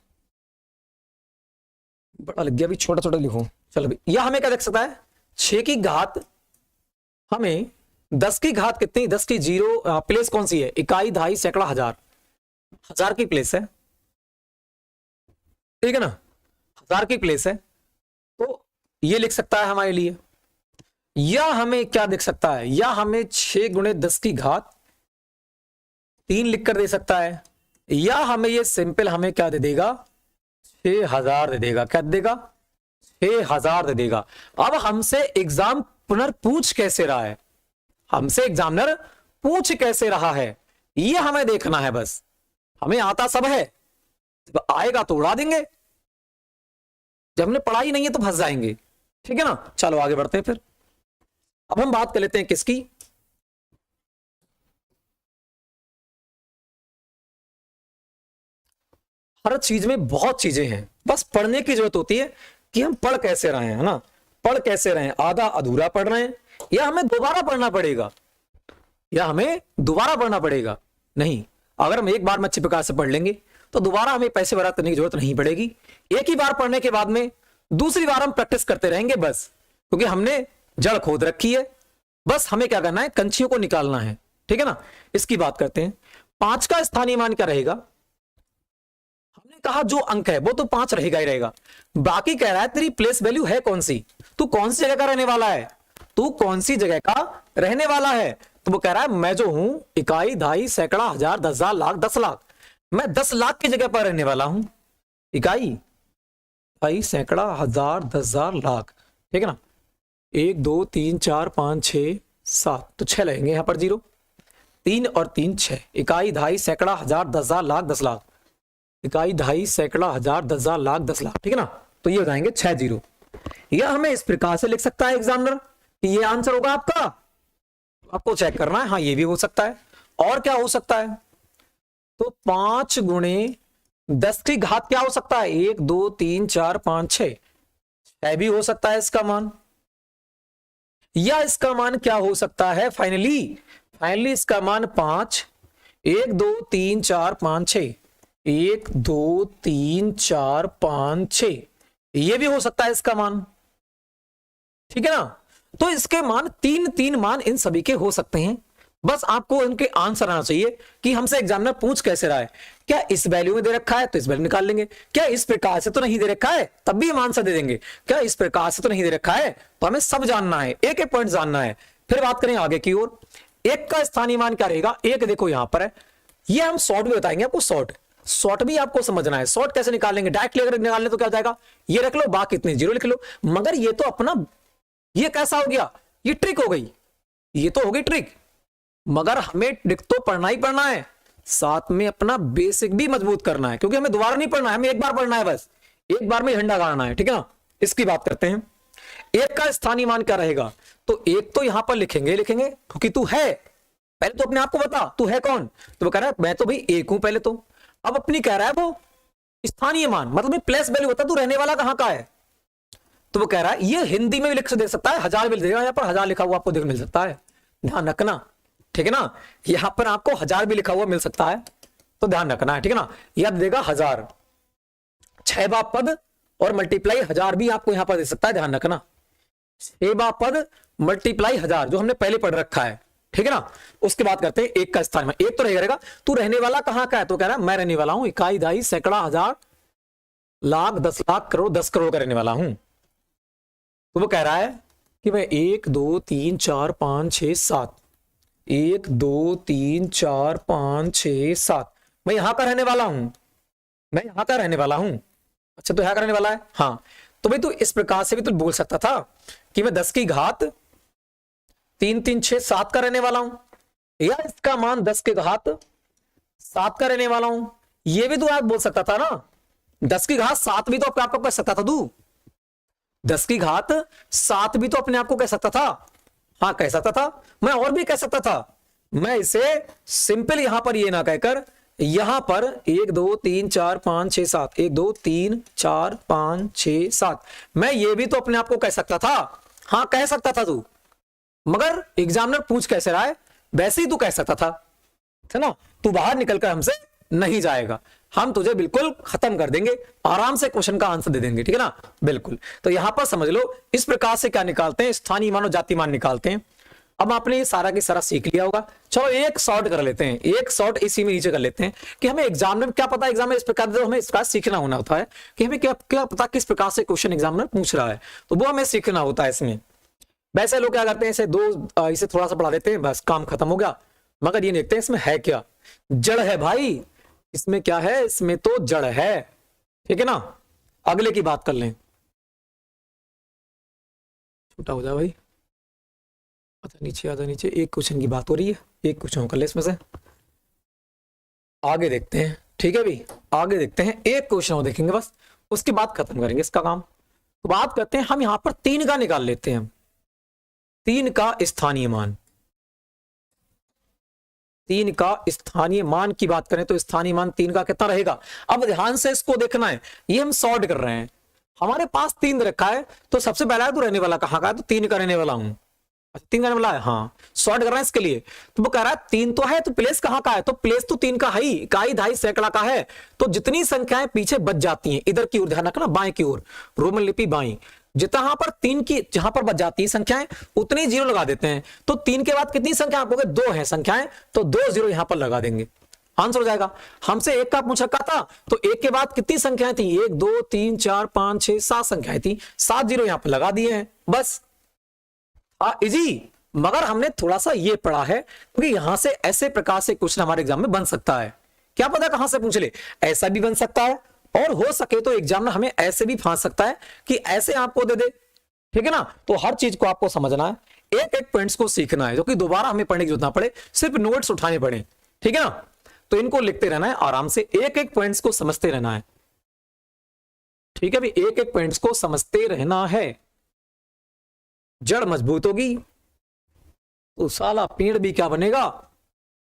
बड़ा लिख गया भी, छोटा छोटा लिखो। चलो भी, यह हमें क्या देख सकता है, 6 की घात हमें 10 की घात कितनी, 10 की 0 प्लेस कौन सी है, इकाई, दहाई, सैकड़ा, हजार, 1000 की प्लेस है, ठीक है ना, 1000 की प्लेस है। तो ये लिख सकता है हमारे लिए। या हमें क्या देख सकता है, या हमें 6 गुणे 10 की घात 3 लिखकर दे सकता है। या हमें ये सिंपल हमें क्या दे देगा, 6000 दे देगा, क्या दे देगा, 6000 दे देगा। अब हमसे एग्जाम पूछ कैसे रहा है, हमसे एग्जामिनर पूछ कैसे रहा है, ये हमें देखना है। बस हमें आता सब है, जब आएगा तो उड़ा देंगे, जब हमने पढ़ाई नहीं है तो फंस जाएंगे, ठीक है ना। चलो आगे बढ़ते हैं फिर। अब हम बात कर लेते हैं किसकी, हर चीज में बहुत चीजें हैं, बस पढ़ने की जरूरत होती है कि हम पढ़ कैसे रहे हैं, है ना, पढ़ कैसे रहे हैं, आधा अधूरा पढ़ रहे हैं या हमें दोबारा पढ़ना पड़ेगा, या हमें दोबारा पढ़ना पड़ेगा। नहीं, अगर हम एक बार में अच्छे प्रकार से पढ़ लेंगे तो दोबारा हमें पैसे बर्बाद करने की जरूरत नहीं पड़ेगी। एक ही बार पढ़ने के बाद में दूसरी बार हम प्रैक्टिस करते रहेंगे बस, क्योंकि हमने जड़ खोद रखी है। बस हमें क्या करना है, कंछियों को निकालना है, ठीक है ना। इसकी बात करते हैं। 5 का स्थानीय मान क्या रहेगा, हमने कहा जो अंक है वो तो 5 रहेगा ही रहेगा। बाकी कह रहा है तेरी प्लेस वैल्यू है कौन सी, तू कौन सी जगह का रहने वाला है, तू कौन सी जगह का रहने वाला है। तो वो कह रहा है मैं जो हूं इकाई, दहाई, सैकड़ा, हजार, 10,000, लाख, 10 लाख, मैं 10 लाख की जगह पर रहने वाला हूं। इकाई, दहाई, सैकड़ा, हजार, 10,000, लाख, ठीक है ना। 1 2 3 4 5 6 7, तो 6 लगेंगे यहां पर, 0 3 और 3 6, इकाई, दहाई, सैकड़ा, हजार, 10,000, लाख, 10 लाख, इकाई, दहाई, सैकड़ा, हजार, 10,000, लाख, 10 लाख, ठीक है ना। तो ये हो जाएंगे 6 0। यह हमें इस प्रकार से लिख सकता है एग्जामिनर कि ये आंसर होगा आपका, आपको चेक करना है। हाँ, ये भी हो सकता है। और क्या हो सकता है, तो 5 गुणे 10 की घात क्या हो सकता है, 1 2 3 4 5 6 भी हो सकता है इसका मान। या इसका मान क्या हो सकता है, फाइनली इसका मान 5, 1 2 3 4 5 6, 1 2 3 4 5 6, ये भी हो सकता है इसका मान, ठीक है ना। तो इसके मान 3 मान इन सभी के हो सकते हैं। बस आपको इनके आंसर आना चाहिए कि हमसे एग्जामिनर पूछ कैसे रहा है। क्या इस वैल्यू में दे रखा है तो इस वैल्यू निकाल लेंगे, क्या इस प्रकार से तो नहीं दे रखा है तब भी हम आंसर दे देंगे, क्या इस प्रकार से तो नहीं दे रखा है, तो हमें सब जानना है, एक एक पॉइंट जानना है। फिर बात करें आगे की ओर। 1 का स्थानीय मान क्या रहेगा, 1 देखो यहां पर है, ये हम शॉर्ट भी बताएंगे आपको, शॉर्ट भी आपको समझना है। शॉर्ट कैसे निकालेंगे, डायरेक्टली अगर निकालने तो क्या हो जाएगा, ये रख लो, बाकी इतने 0 लिख लो। मगर ये तो अपना, ये कैसा हो गया, ये ट्रिक हो गई, ये तो हो गई ट्रिक, मगर हमें ट्रिक तो पढ़ना ही पढ़ना है, साथ में अपना बेसिक भी मजबूत करना है, क्योंकि हमें दोबारा नहीं पढ़ना है, हमें एक बार पढ़ना है, बस एक बार में झंडा गाड़ना है, ठीक है ना। इसकी बात करते हैं। 1 का स्थानीय मान क्या रहेगा, तो 1 तो यहां पर लिखेंगे क्योंकि तू है, पहले तो अपने आप को बता तू है कौन, तो वो कह रहा है मैं तो भाई 1 हूं पहले तो। अब अपनी कह रहा है वो स्थानीय मान, मतलब प्लेस वैल्यू बता, तू रहने वाला कहां का है, तो वो कह रहा है ये हिंदी में भी लिख दे सकता है, 1000 भी देगा, यहाँ पर 1000 लिखा हुआ आपको देख मिल सकता है, ध्यान रखना, ठीक है ना। यहाँ पर आपको 1000 भी लिखा हुआ मिल सकता है, तो ध्यान रखना है, ठीक है ना। यह देगा 1000, 6 बार पद और मल्टीप्लाई 1000 भी आपको यहाँ पर दे सकता है, ध्यान रखना। 6 बार पद मल्टीप्लाई 1000 जो हमने पहले पढ़ रखा है, ठीक है ना। उसके बाद करते हैं एक का स्थान में, एक तो रहेगा, तू रहने वाला कहां का है, तो कह रहा है मैं रहने वाला हूं इकाई, दहाई, सैकड़ा, हजार, लाख, 10 लाख, करोड़, 10 करोड़ का रहने वाला हूं। तो वो कह रहा है कि मैं 1 2 3 4 5 6 7, 1 2 3 4 5 6 7, मैं यहां का रहने वाला हूं, मैं यहां का रहने वाला हूं। अच्छा, तो यहां का रहने वाला है, हाँ। तो भाई तू इस प्रकार से भी तो बोल सकता था कि मैं 10 की घात 3 3 6 7 का रहने वाला हूं, या इसका मान 10 की घात 7 का रहने वाला हूं, ये भी तो आप बोल सकता था ना। 10 की घात 7 भी तो अपने आप को कह सकता था तू, 10 की घात 7 भी तो अपने आप को कह सकता था, हाँ कह सकता था। मैं और भी कह सकता था, मैं इसे सिंपल यहां पर ये ना कहकर यहां पर 1 2 3 4 5 6 7, 1 2 3 4 5 6 7, मैं ये भी तो अपने आप को कह सकता था, हाँ कह सकता था तू, मगर एग्जामिनर पूछ कैसे रहा है वैसे ही तू कह सकता था, है ना। तू बाहर निकलकर हमसे नहीं जाएगा, हम तुझे बिल्कुल खत्म कर देंगे, आराम से क्वेश्चन का आंसर दे देंगे, ठीक है ना, बिल्कुल। तो यहां पर समझ लो इस प्रकार से क्या निकालते हैं, स्थानीय मान और जाति मान निकालते हैं। अब आपने ये सारा की सारा सीख लिया होगा, चलो एक शॉर्ट कर लेते हैं, एक शॉर्ट इसी में नीचे कर लेते हैं कि हमें एग्जाम में क्या पता, एग्जाम में इस प्रकार हमें इसका सीखना होना होता है कि हमें क्या क्या पता किस प्रकार से क्वेश्चन एग्जामिनर पूछ रहा है, तो वो हमें सीखना होता है इसमें। वैसे लोग क्या करते हैं, इसे थोड़ा सा पढ़ा देते हैं, बस काम खत्म हो गया, मगर ये देखते हैं इसमें है क्या, जड़ है भाई, इसमें क्या है, इसमें तो जड़ है, ठीक है ना। अगले की बात कर लें, छोटा हो जाए भाई, अच्छा नीचे आ जाए, नीचे एक क्वेश्चन की बात हो रही है, एक क्वेश्चन कर ले इसमें से, आगे देखते हैं, ठीक है भाई, आगे देखते हैं, एक क्वेश्चन और देखेंगे बस, उसके बाद खत्म करेंगे इसका काम। तो बात करते हैं हम यहां पर 3 का निकाल लेते हैं, 3 का स्थानीय मान, 3 का स्थानीय मान की बात करें तो स्थानीय मान 3 का कितना रहेगा। अब ध्यान से इसको देखना है, ये हम सॉर्ट कर रहे हैं, हमारे पास 3 रखा है, तो सबसे पहला है तो रहने वाला कहां का है, तो 3 का रहने वाला हूं, 3 करने वाला है, हाँ सॉर्ट कर रहा है इसके लिए। तो वो कह रहा है 3 तो है, तो प्लेस कहां का है, तो प्लेस तो 3 का है ही, इकाई, दहाई, सैकड़ा का है, तो जितनी संख्याएं पीछे बच जाती हैं इधर की ओर, ध्यान रखना बाएं की ओर, रोमन लिपि बाई, जहां पर 3 की जहां पर बच जाती है संख्याएं उतनी जीरो लगा देते हैं। तो 3 के बाद कितनी संख्या आपको, 2 है संख्याएं, तो 2 जीरो यहां पर लगा देंगे, आंसर हो जाएगा। हमसे 1 का पूछ रखा था, तो 1 के बाद कितनी संख्याएं थी, 1 2 3 4 5 6 7 संख्याएं थी, 7 जीरो यहां पर लगा दिए हैं, बस इजी। मगर हमने थोड़ा सा ये पढ़ा है क्योंकि यहां से ऐसे प्रकार से क्वेश्चन हमारे एग्जाम में बन सकता है, क्या पता कहां से पूछ ले, ऐसा भी बन सकता है, और हो सके तो एग्जाम में हमें ऐसे भी फांस सकता है कि ऐसे आपको दे दे, ठीक है ना। तो हर चीज को आपको समझना है, एक एक पॉइंट्स को सीखना है, जो कि दोबारा हमें पढ़ने की जरूरत ना पड़े, सिर्फ नोट्स उठाने पड़े, ठीक है ना। तो इनको लिखते रहना है आराम से, एक एक पॉइंट्स को समझते रहना है, ठीक है भाई, एक एक पॉइंट्स को समझते रहना है। जड़ मजबूत होगी तो साला पेड़ भी क्या बनेगा,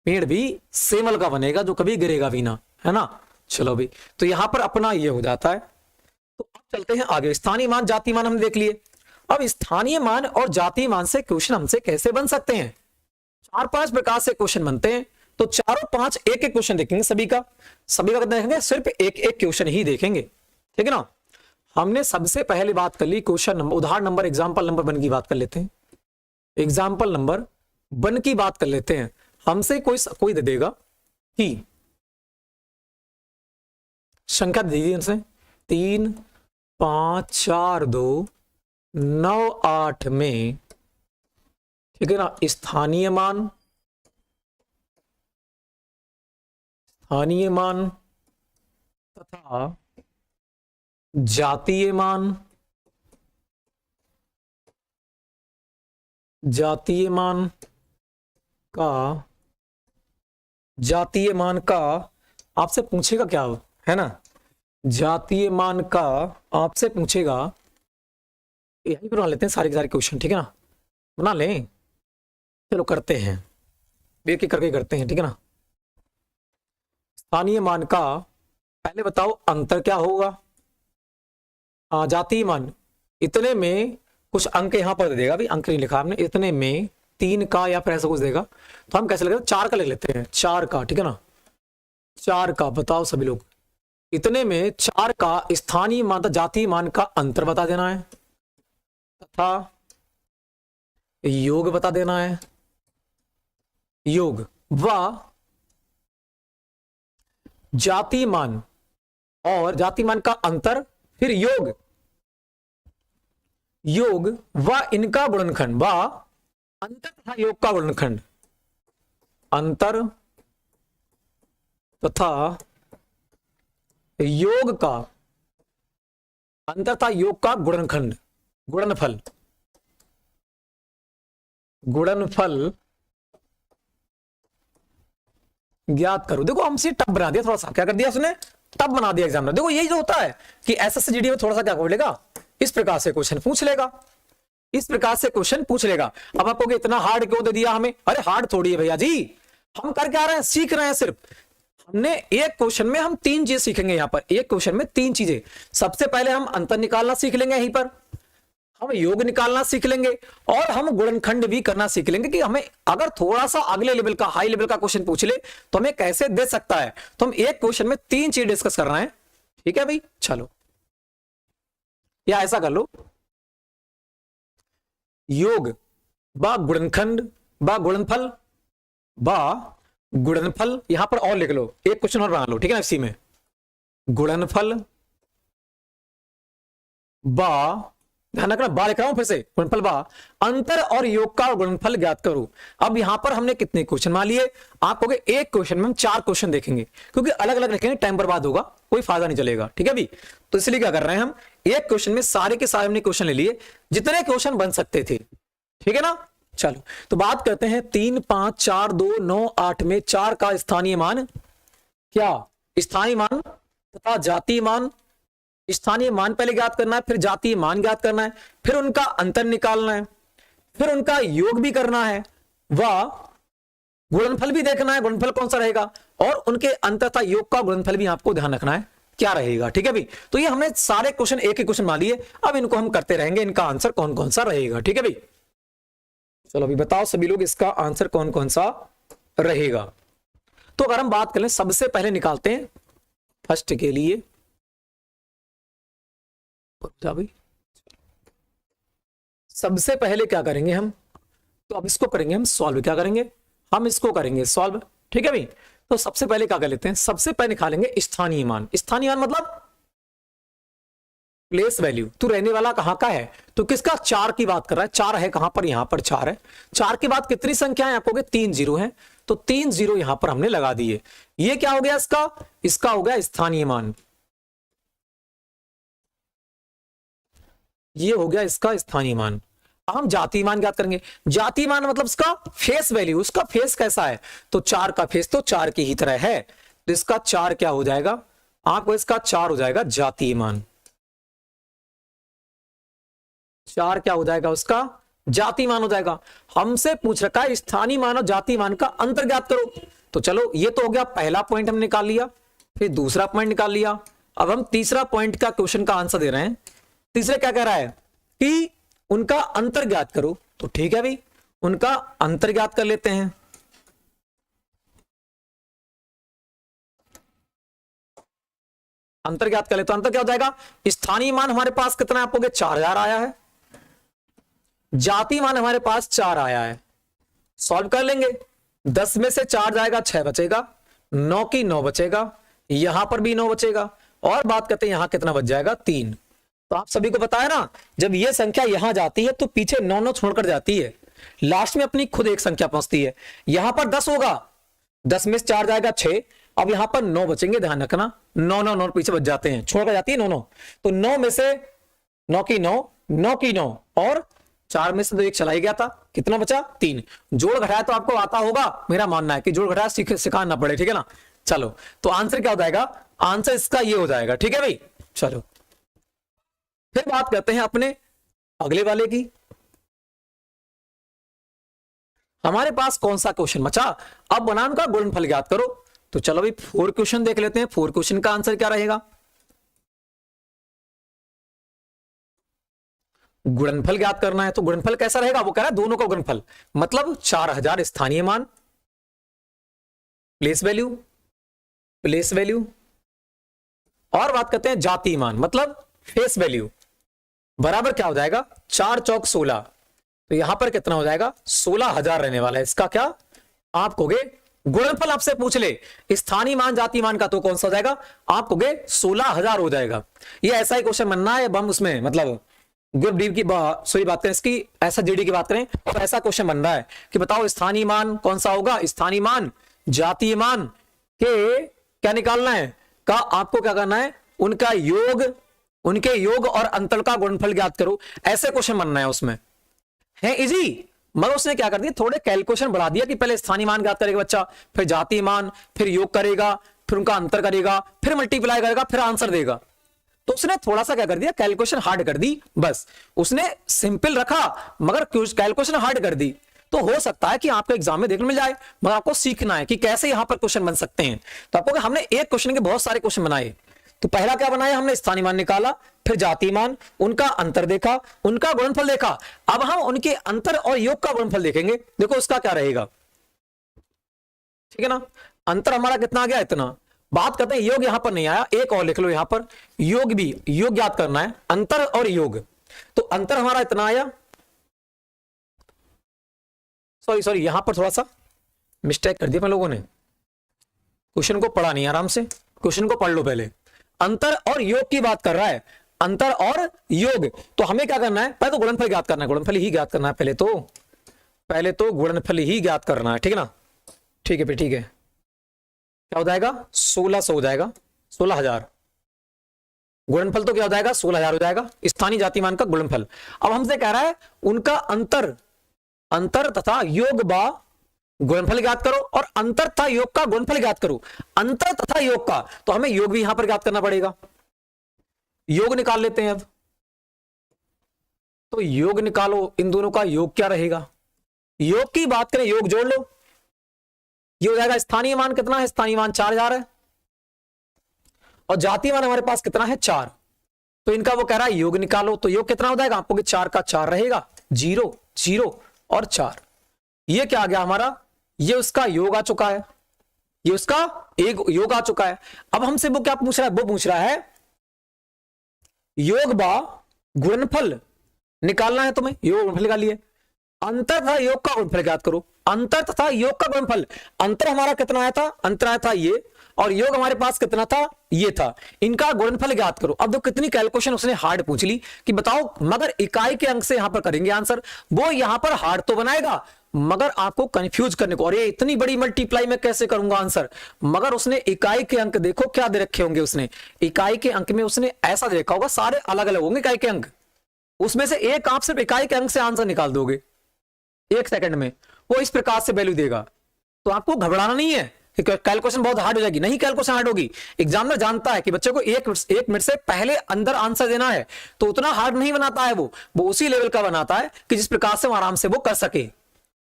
पेड़ भी सेमल का बनेगा जो कभी गिरेगा भी ना, है ना। चलो भाई, तो यहां पर अपना ये हो जाता है। तो अब चलते हैं आगे, स्थानीय मान जाति मान हमने देख लिए। अब स्थानीय मान और जाति मान से क्वेश्चन हमसे कैसे बन सकते हैं, 4-5 प्रकार से क्वेश्चन बनते हैं। तो चारों 5 एक एक क्वेश्चन देखेंगे, सभी का कितना देखेंगे, सिर्फ एक एक क्वेश्चन ही देखेंगे, ठीक है ना। हमने सबसे पहले बात कर ली क्वेश्चन नंबर, उदाहरण नंबर, एग्जाम्पल नंबर 1 की बात कर लेते हैं, एग्जाम्पल नंबर 1 की बात कर लेते हैं। हमसे कोई दे देगा कि संख्या दे दीजिए हमसे 3 5 4 2 9 8 में, ठीक है ना, स्थानीय मान तथा जातीय मान का आपसे पूछेगा क्या, है ना, जातीय मान का आपसे पूछेगा। यही बना लेते हैं सारे के सारे क्वेश्चन, ठीक है ना, बना लें, चलो करते हैं, एक एक करके करते हैं, ठीक है ना। स्थानीय मान का पहले बताओ अंतर क्या होगा, जातीय मान, इतने में कुछ अंक यहां पर दे देगा, भी अंक नहीं लिखा आपने, इतने में 3 का या फिर ऐसा कुछ देगा, तो हम कैसे लगेगा 4 का ले लेते हैं, 4 का, ठीक है ना, 4 का। बताओ सभी लोग, इतने में 4 का स्थानीय मान तथा जातीय मान का अंतर बता देना है तथा योग बता देना है, योग व जातीय मान और जातीय मान का अंतर, फिर योग, योग व इनका गुणनखंड, व अंतर तथा योग का गुणनखंड, अंतर तथा योग का, अंतर तथा योग का गुणनखंड, गुणनफल, गुणनफल ज्ञात करो। देखो हमसे टफ बना दिया, थोड़ा सा क्या कर दिया उसने, टफ बना दिया एग्जाम में। देखो यही जो होता है कि एसएससी में थोड़ा सा क्या बोलेगा, इस प्रकार से क्वेश्चन पूछ लेगा, इस प्रकार से क्वेश्चन पूछ लेगा। अब आपको इतना हार्ड क्यों दे दिया हमें, अरे हार्ड थोड़ी है भैया जी, हम कर क्या रहे हैं, सीख रहे हैं। सिर्फ हमने एक क्वेश्चन में हम 3 चीज सीखेंगे, यहां पर एक क्वेश्चन में 3 चीजें। सबसे पहले हम अंतर निकालना सीख लेंगे, यहीं पर हम योग निकालना सीख लेंगे और हम गुणनखंड भी करना सीख लेंगे कि हमें अगर थोड़ा सा अगले लेवल का, हाई लेवल का क्वेश्चन पूछ ले तो हमें कैसे दे सकता है। तो हम एक क्वेश्चन में 3 चीज डिस्कस कर रहे हैं, ठीक है भाई। चलो या ऐसा कर लो, योग बा गुणनखंड बा गुणनफल बा गुणनफल, यहां पर और लिख लो, एक क्वेश्चन और बना लो, ठीक है ना, इसी में गुणनफल बा, ध्यान रखना बा लिख रहा हूं फिर से, गुणनफल बा अंतर और योग का गुणनफल ज्ञात करो। अब यहां पर हमने कितने क्वेश्चन मान लिए, आप कहोगे एक क्वेश्चन में हम 4 क्वेश्चन देखेंगे, क्योंकि अलग अलग लिखेंगे टाइम बर्बाद होगा, कोई फायदा नहीं चलेगा, ठीक है भी। तो इसलिए क्या कर रहे हैं हम, एक क्वेश्चन में सारे के सारे हमने क्वेश्चन ले लिए, जितने क्वेश्चन बन सकते थे, ठीक है ना। चलो तो बात करते हैं 3, 5, 4, 2, 9, 8 में 4 का स्थानीय मान, क्या स्थानीय मान तथा जातीय मान, स्थानीय मान पहले ज्ञात करना है, फिर जातीय मान ज्ञात करना है, फिर उनका अंतर निकालना है, फिर उनका योग भी करना है, व गुणनफल भी देखना है, गुणनफल कौन सा रहेगा, और उनके अंतर तथा योग का गुणनफल भी आपको ध्यान रखना है क्या रहेगा, ठीक है भाई। तो ये हमने सारे क्वेश्चन एक ही क्वेश्चन मान लिए, अब इनको हम करते रहेंगे, इनका आंसर कौन कौन सा रहेगा, ठीक है भाई। चलो अभी बताओ सभी लोग, इसका आंसर कौन कौन सा रहेगा। तो अगर हम बात करें, सबसे पहले निकालते हैं फर्स्ट के लिए, भाई सबसे पहले क्या करेंगे हम, तो अब इसको करेंगे हम सॉल्व, क्या करेंगे हम, इसको करेंगे सॉल्व, ठीक है भाई। तो सबसे पहले क्या कर लेते हैं, सबसे पहले निकालेंगे स्थानीय मान। स्थानीय मान मतलब प्लेस वैल्यू, तू रहने वाला कहां का है, तो किसका, 4 की बात कर रहा है, 4 है कहां पर, यहां पर 4 है। 4 के बाद कितनी संख्या है, आपको 3 जीरो है, तो 3 जीरो यहां पर हमने लगा दिए। ये क्या हो गया इसका, इसका हो गया स्थानीय मान, ये हो गया इसका स्थानीय मान। अब हम जातीय मान ज्ञात करेंगे। जातीय मान मतलब उसका फेस वैल्यू, उसका फेस कैसा है, तो 4 का फेस तो 4 की ही तरह है, तो इसका 4 क्या हो जाएगा, आपको इसका 4 हो जाएगा जातीय मान। 4 क्या हो जाएगा उसका, जातीय मान हो जाएगा। हमसे पूछ रखा है स्थानीय मान और जातीय मान का अंतर ज्ञात करो, तो चलो ये तो हो गया पहला पॉइंट हमने निकाल लिया, फिर दूसरा पॉइंट निकाल लिया। अब हम तीसरा पॉइंट का क्वेश्चन का आंसर दे रहे हैं। तीसरे क्या कह रहा है कि उनका अंतर ज्ञात करो, तो ठीक है भाई, उनका अंतर ज्ञात कर लेते हैं। अंतर ज्ञात कर ले, तो अंतर क्या हो जाएगा, स्थानीय मान हमारे पास कितना है, आपको 4000 आया है, जातीय मान हमारे पास 4 आया है। सॉल्व कर लेंगे, 10 में से 4 जाएगा, 6 बचेगा, 9 की 9 बचेगा, यहां पर भी 9 बचेगा, और बात करते हैं यहां कितना बच जाएगा, 3। तो आप सभी को पता है ना, जब ये संख्या यहां जाती है तो पीछे 9 9 छोड़कर जाती है, लास्ट में अपनी खुद एक संख्या पहुंचती है। यहां पर 10 होगा, 10 में से 4 जाएगा 6, अब यहां पर 9 बचेंगे, ध्यान रखना, 9 9 9 पीछे बच जाते हैं, छोड़कर जाती है 9 9, तो 9 में से 9 की 9, 9 की 9, और 4 में से तो 1 चला ही गया था, कितना बचा, 3। जोड़ घटाया तो आपको आता होगा, मेरा मानना है कि जोड़ घटाया सिखाना पड़े, ठीक है ना। चलो तो आंसर क्या हो जाएगा, आंसर इसका ये हो जाएगा, ठीक है भाई। चलो फिर बात करते हैं अपने अगले वाले की। हमारे पास कौन सा क्वेश्चन बचा, अब बनाम का गुणनफल ज्ञात करो। तो चलो भाई 4 क्वेश्चन देख लेते हैं, 4 क्वेश्चन का आंसर क्या रहेगा। गुणनफल ज्ञात करना है। तो गुणनफल कैसा रहेगा, वो कह रहा है दोनों का गुणनफल, मतलब 4000 स्थानीय मान प्लेस वैल्यू, प्लेस वैल्यू, और बात करते हैं जाति मान मतलब फेस वैल्यू, बराबर क्या हो जाएगा 4 चौक 16। तो यहां पर कितना हो जाएगा 16,000 रहने वाला है। इसका क्या आप कहोगे गुणनफल आपसे पूछ ले स्थानीय मान जाति मान का, तो कौन सा हो जाएगा आप कहोगे 16,000 हो जाएगा। ये ऐसा ही क्वेश्चन बनना है। अब हम उसमें मतलब ग्रुप डी की सॉरी बात करें इसकी, ऐसा जीडी की बात करें तो ऐसा क्वेश्चन बन रहा है कि बताओ स्थानीय मान कौन सा होगा, स्थानीय मान जातीय मान के क्या निकालना है का आपको क्या करना है, उनका योग, उनके योग और अंतर का गुणनफल ज्ञात करो। ऐसे क्वेश्चन बनना है उसमें, है इजी। मगर उसने क्या कर दिया थोड़े कैलकुलेशन बढ़ा दिया कि पहले स्थानीय मान ज्ञात करेगा बच्चा, फिर जातीय मान, फिर योग करेगा, फिर उनका अंतर करेगा, फिर मल्टीप्लाई करेगा, फिर आंसर देगा। तो उसने थोड़ा सा क्या कर दिया कैलकुलेशन हार्ड कर दी। बस उसने सिंपल रखा मगर कैलकुलेशन हार्ड कर दी। तो हो सकता है कि आपको एग्जाम में देखने मिल जाए, मगर आपको सीखना है कि कैसे यहां पर क्वेश्चन बन सकते हैं। तो आपको हमने एक क्वेश्चन के बहुत सारे क्वेश्चन बनाए। तो पहला क्या बनाया हमने, स्थानीय मान निकाला, फिर जातीय मान, उनका अंतर देखा, उनका गुणनफल देखा। अब हम उनके अंतर और योग का गुणनफल देखेंगे। देखो उसका क्या रहेगा, ठीक है ना। अंतर हमारा कितना आ गया, इतना। बात करते हैं योग, यहां पर नहीं आया, एक और लिख लो यहां पर, योग भी, योग ज्ञात करना है, अंतर और योग। तो अंतर हमारा इतना आया, सॉरी यहां पर थोड़ा सा मिस्टेक कर दिया मैं लोगों ने, क्वेश्चन को पढ़ा नहीं आराम से, क्वेश्चन को पढ़ लो पहले। अंतर और योग की बात कर रहा है, अंतर और योग। तो हमें क्या करना है, पहले तो गुणनफल ज्ञात करना है, गुणनफल ही ज्ञात करना है पहले तो गुणनफल ही ज्ञात करना है, ठीक है ना। ठीक है फिर, ठीक है, क्या हो जाएगा 1600 हो जाएगा, 16,000 गुणनफल। तो क्या हो जाएगा 16,000 हो जाएगा स्थानीय जाति मान का गुणनफल। अब हमसे कह रहा है उनका अंतर तथा योग बा गुणनफल ज्ञात करो, और अंतर तथा योग का गुणनफल ज्ञात करो। अंतर तथा योग का, तो हमें योग भी यहां पर ज्ञात करना पड़ेगा। योग निकाल लेते हैं अब। तो योग निकालो, इन दोनों का योग क्या रहेगा। योग की बात करें, योग जोड़ लो, ये हो जाएगा स्थानीय मान कितना है, स्थानीय मान 4000 है, और जातीय मान हमारे पास कितना है 4। तो इनका वो कह रहा है योग निकालो। तो योग कितना हो जाएगा आपको, 4 का 4 रहेगा, 0 0 और 4। ये क्या आ गया हमारा, ये उसका योग आ चुका है, ये उसका एक योग आ चुका है। अब हमसे वो क्या पूछ रहा है, वो पूछ रहा है योग बा गुणनफल निकालना है तुम्हें, योग गुणनफल निकालिए। अंतर तथा योग का गुणनफल ज्ञात करो, अंतर तथा योग का गुणनफल। अंतर हमारा कितना आया था, अंतर आया था ये, और योग हमारे पास कितना था, ये था। इनका गुणनफल ज्ञात करो। अब तो कितनी कैलकुलेशन उसने हार्ड पूछ ली कि बताओ, मगर इकाई के अंक से यहां पर करेंगे आंसर। वो यहां पर हार्ड तो बनाएगा मगर आपको कंफ्यूज करने को, अरे इतनी बड़ी मल्टीप्लाई में कैसे करूंगा आंसर। मगर उसने इकाई के अंक देखो क्या दे रखे होंगे, उसने इकाई के अंक में उसने ऐसा दे रखा होगा, सारे अलग अलग होंगे इकाई के अंक, उसमें से एक आप सिर्फ इकाई के अंक से आंसर निकाल दोगे 1 सेकंड में, वो इस प्रकार से वैल्यू देगा। तो आपको घबराना नहीं है कि कैलकुलेशन बहुत हार्ड हो जाएगी, नहीं कैलकुलेशन हार्ड होगी। एग्जामिनर जानता है कि बच्चे को एक मिनट से पहले अंदर आंसर देना है, तो उतना हार्ड नहीं बनाता है, वो उसी लेवल का बनाता है कि जिस प्रकार से वो आराम से वो कर सके।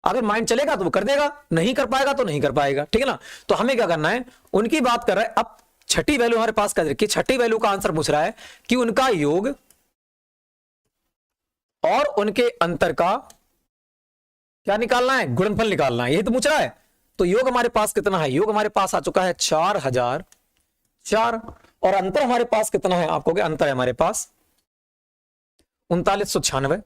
अगर माइंड चलेगा तो वो कर देगा, नहीं कर पाएगा तो नहीं कर पाएगा, ठीक है ना। तो हमें क्या करना है, उनकी बात कर रहा है। अब छठी वैल्यू हमारे पास कर रखी है, छठी वैल्यू का आंसर पूछ रहा है कि उनका योग और उनके अंतर का क्या निकालना है, गुणनफल निकालना है, यही तो पूछ रहा है। तो योग हमारे पास कितना है, योग हमारे पास आ चुका है 4004, और अंतर हमारे पास कितना है, आपको अंतर है हमारे पास 3996,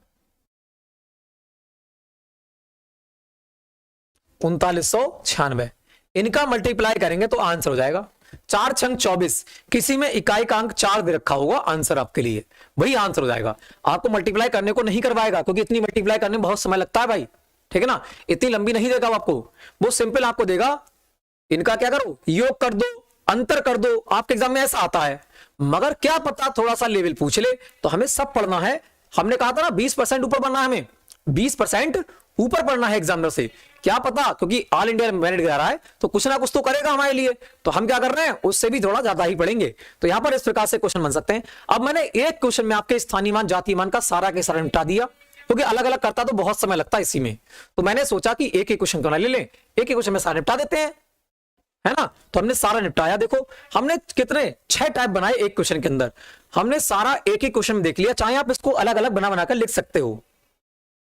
3996। इनका मल्टीप्लाई करेंगे तो आंसर हो जाएगा 4 छंग 24। किसी में इकाई का अंक 4 दे रखा होगा, आंसर आपके लिए वही आंसर हो जाएगा। आपको मल्टीप्लाई करने को नहीं करवाएगा क्योंकि इतनी मल्टीप्लाई करने में बहुत समय लगता है भाई, ठीक है ना। इतनी लंबी नहीं देगा आपको, वो सिंपल आपको देगा, इनका क्या करो योग कर दो, अंतर कर दो। आपके एग्जाम में ऐसा आता है, मगर क्या पता थोड़ा सा लेवल पूछ ले, तो हमें सब पढ़ना है। हमने कहा था ना 20% ऊपर पढ़ना है, हमें 20% ऊपर पढ़ना है एग्जामिनर से, क्या पता, क्योंकि ऑल इंडिया मेरिट जा रहा है तो कुछ ना कुछ तो करेगा हमारे लिए। तो हम क्या कर रहे हैं, उससे भी थोड़ा ज्यादा ही पढ़ेंगे। तो यहां पर इस प्रकार से क्वेश्चन बन सकते हैं। अब मैंने एक क्वेश्चन में आपके स्थानीय मान जातीय मान का सारा के सारा निपटा दिया, क्योंकि अलग अलग करता तो बहुत समय लगता है इसी में। तो मैंने सोचा कि एक एक क्वेश्चन क्यों ना ले लें, एक एक क्वेश्चन में सारा निपटा देते हैं, है ना। तो हमने सारा निपटाया। देखो हमने कितने 6 टाइप बनाए एक क्वेश्चन के अंदर। हमने सारा एक ही क्वेश्चन में देख लिया, चाहे आप इसको अलग अलग बना बनाकर लिख सकते हो,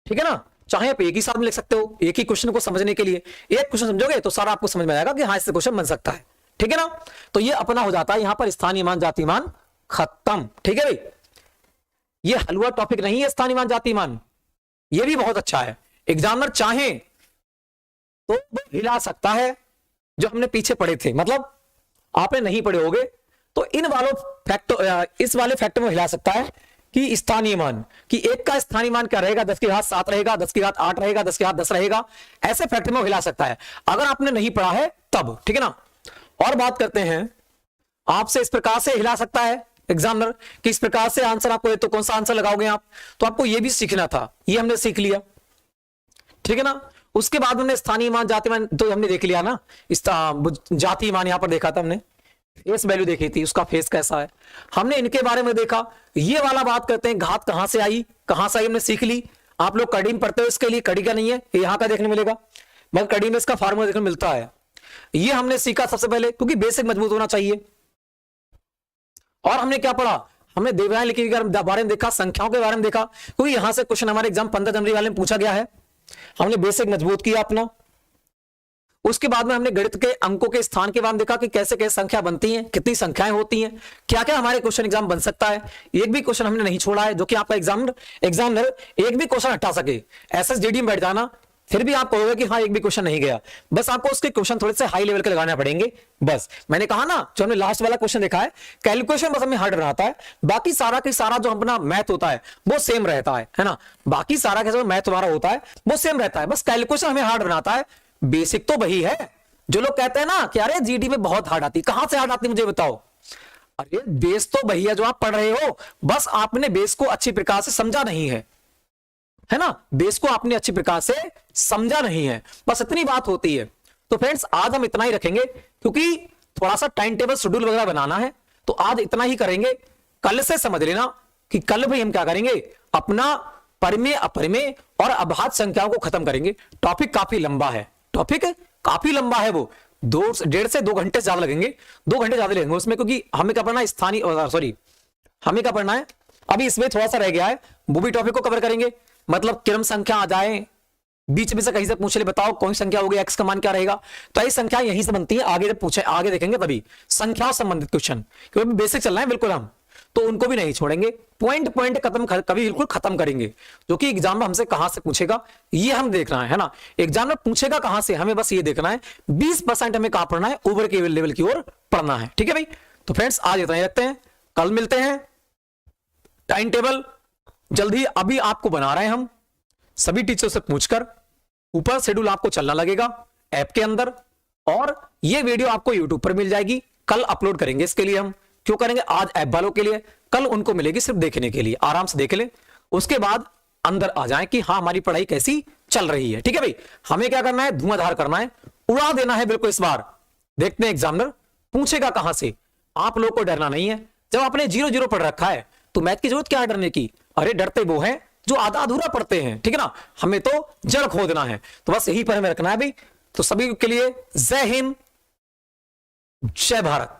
ठीक है ना, चाहे आप एक ही साथ में लिख सकते हो। एक ही क्वेश्चन को समझने के लिए एक क्वेश्चन समझोगे तो सारा आपको समझ में आएगा कि हाँ इससे क्वेश्चन बन सकता है, ठीक है ना। तो ये अपना हो जाता है यहां पर स्थानीय मान जाति मान खत्म, ठीक है भाई। ये हलवा टॉपिक नहीं है स्थानीय मान जाति मान, ये भी बहुत अच्छा है। एग्जामिनर चाहे तो हिला सकता है, जो हमने पीछे पढ़े थे, मतलब आपने नहीं पढ़े होगे तो इन वालों फैक्टर, इस वाले फैक्टर में हिला सकता है कि स्थानीय मान, कि एक का स्थानीय मान क्या रहेगा, 10 की घात 7 रहेगा, 10 की घात 8 रहेगा, 10 की घात 10 रहेगा, ऐसे फैक्टर में हिला सकता है अगर आपने नहीं पढ़ा है तब, ठीक है ना। और बात करते हैं, आपसे इस प्रकार से हिला सकता है एग्जामिनर कि इस प्रकार से आंसर आपको दे तो कौन सा आंसर लगाओगे आप, तो आपको यह भी सीखना था, ये हमने सीख लिया, ठीक है ना। उसके बाद हमने स्थानीय मान जाति मान तो हमने देख लिया ना, जाति मान यहां पर देखा था हमने, फेस वैल्यू देखी थी, उसका फेस कैसा है, हमने इनके बारे में देखा। ये वाला बात करते हैं, घात कहां से आई हमने सीख ली। आप लोग कड़ी में पढ़ते हो, इसके लिए कड़ी का नहीं है, यहां का देखने मिलेगा, मगर कड़ी में इसका फार्मूला देखने मिलता है। ये हमने सीखा सबसे पहले, क्योंकि बेसिक मजबूत होना चाहिए। और हमने क्या पढ़ा, हमने देवयानी लिखी के बारे में देखा, संख्याओं के बारे में देखा, क्योंकि यहां से क्वेश्चन हमारे एग्जाम 15 जनवरी वाले में पूछा गया है। हमने बेसिक मजबूत किया अपना। उसके बाद में हमने गणित के अंकों के स्थान के बारे में देखा कि कैसे कैसे संख्या बनती हैं, कितनी संख्याएं होती हैं, क्या क्या हमारे क्वेश्चन एग्जाम बन सकता है। एक भी क्वेश्चन हमने नहीं छोड़ा है, जो कि आपका एग्जामिनर एक भी क्वेश्चन हटा सके। एसएसडीडी में बैठ जाना, फिर भी आप कहोगे कि हाँ एक भी क्वेश्चन नहीं गया, बस आपको उसके क्वेश्चन थोड़े से हाई लेवल के लगाने पड़ेंगे। बस मैंने कहा ना, जो हमने लास्ट वाला क्वेश्चन देखा है, कैलकुलेशन बस हमें हार्ड रहता है, बाकी सारा के सारा जो अपना मैथ होता है वो सेम रहता है ना। बाकी सारा का जो मैथ हमारा होता है वो सेम रहता है, बस कैलकुलेशन हमें हार्ड बनाता है। बेसिक तो वही है। जो लोग कहते हैं ना कि अरे जीडी में बहुत हार्ड आती, कहां से हार्ड आती मुझे बताओ। अरे बेस तो वही है जो आप पढ़ रहे हो, बस आपने बेस को अच्छी प्रकार से समझा नहीं है ना, बेस को आपने अच्छी प्रकार से समझा नहीं है, बस इतनी बात होती है। तो फ्रेंड्स आज हम इतना ही रखेंगे, क्योंकि थोड़ा सा टाइम टेबल शेड्यूल वगैरह बनाना है, तो आज इतना ही करेंगे। कल से समझ लेना कि कल भी हम क्या करेंगे, अपना परिमेय अपरिमेय और अभाज्य संख्याओं को खत्म करेंगे। टॉपिक काफी लंबा है, टॉपिक काफी लंबा है, वो 1.5 से 2 घंटे ज्यादा लगेंगे, 2 घंटे ज्यादा लगेंगे उसमें, क्योंकि हमें क्या पढ़ना है, हमें क्या पढ़ना है, अभी इसमें थोड़ा सा रह गया है, वो भी टॉपिक को कवर करेंगे। मतलब क्रम संख्या आ जाए, बीच में से कहीं से पूछ ले बताओ कौन सी संख्या होगी, एक्स का मान क्या रहेगा, तो ये संख्या यहीं से बनती है, आगे जब पूछे आगे देखेंगे तभी संख्याओं संबंधित क्वेश्चन, क्योंकि बेसिक चल रहा है बिल्कुल हम, तो उनको भी नहीं छोड़ेंगे, पॉइंट कभी बिल्कुल खत्म करेंगे। जो कि एग्जाम में हमसे कहां से पूछेगा ये हम देखना है ना, एग्जाम में पूछेगा कहां से, हमें बस ये देखना है 20% हमें कहां पढ़ना है, ऊपर के लेवल की ओर पढ़ना है, ठीक है भाई। तो फ्रेंड्स आज इतना ही रखते हैं, कल मिलते हैं। टाइम टेबल जल्दी अभी आपको बना रहे हैं हम, सभी टीचर से पूछकर, ऊपर शेड्यूल आपको चलना लगेगा ऐप के अंदर, और ये वीडियो आपको यूट्यूब पर मिल जाएगी, कल अपलोड करेंगे। इसके लिए हम क्यों करेंगे, आज ऐप वालों के लिए, कल उनको मिलेगी सिर्फ देखने के लिए, आराम से देख लें, उसके बाद अंदर आ जाएं कि हाँ हमारी पढ़ाई कैसी चल रही है, ठीक है भाई। हमें क्या करना है, धुआंधार करना है, उड़ा देना है बिल्कुल। इस बार देखते हैं एग्जामिनर पूछेगा कहां से, आप लोग को डरना नहीं है। जब आपने 0-0 पढ़ रखा है तो मैथ की जरूरत क्या है डरने की, अरे डरते वो हैं जो आधा अधूरा पढ़ते हैं, ठीक है ना, हमें तो जड़ खोदना है, तो बस यही पर हमें रखना है भाई। तो सभी के लिए जय हिंद, जय भारत।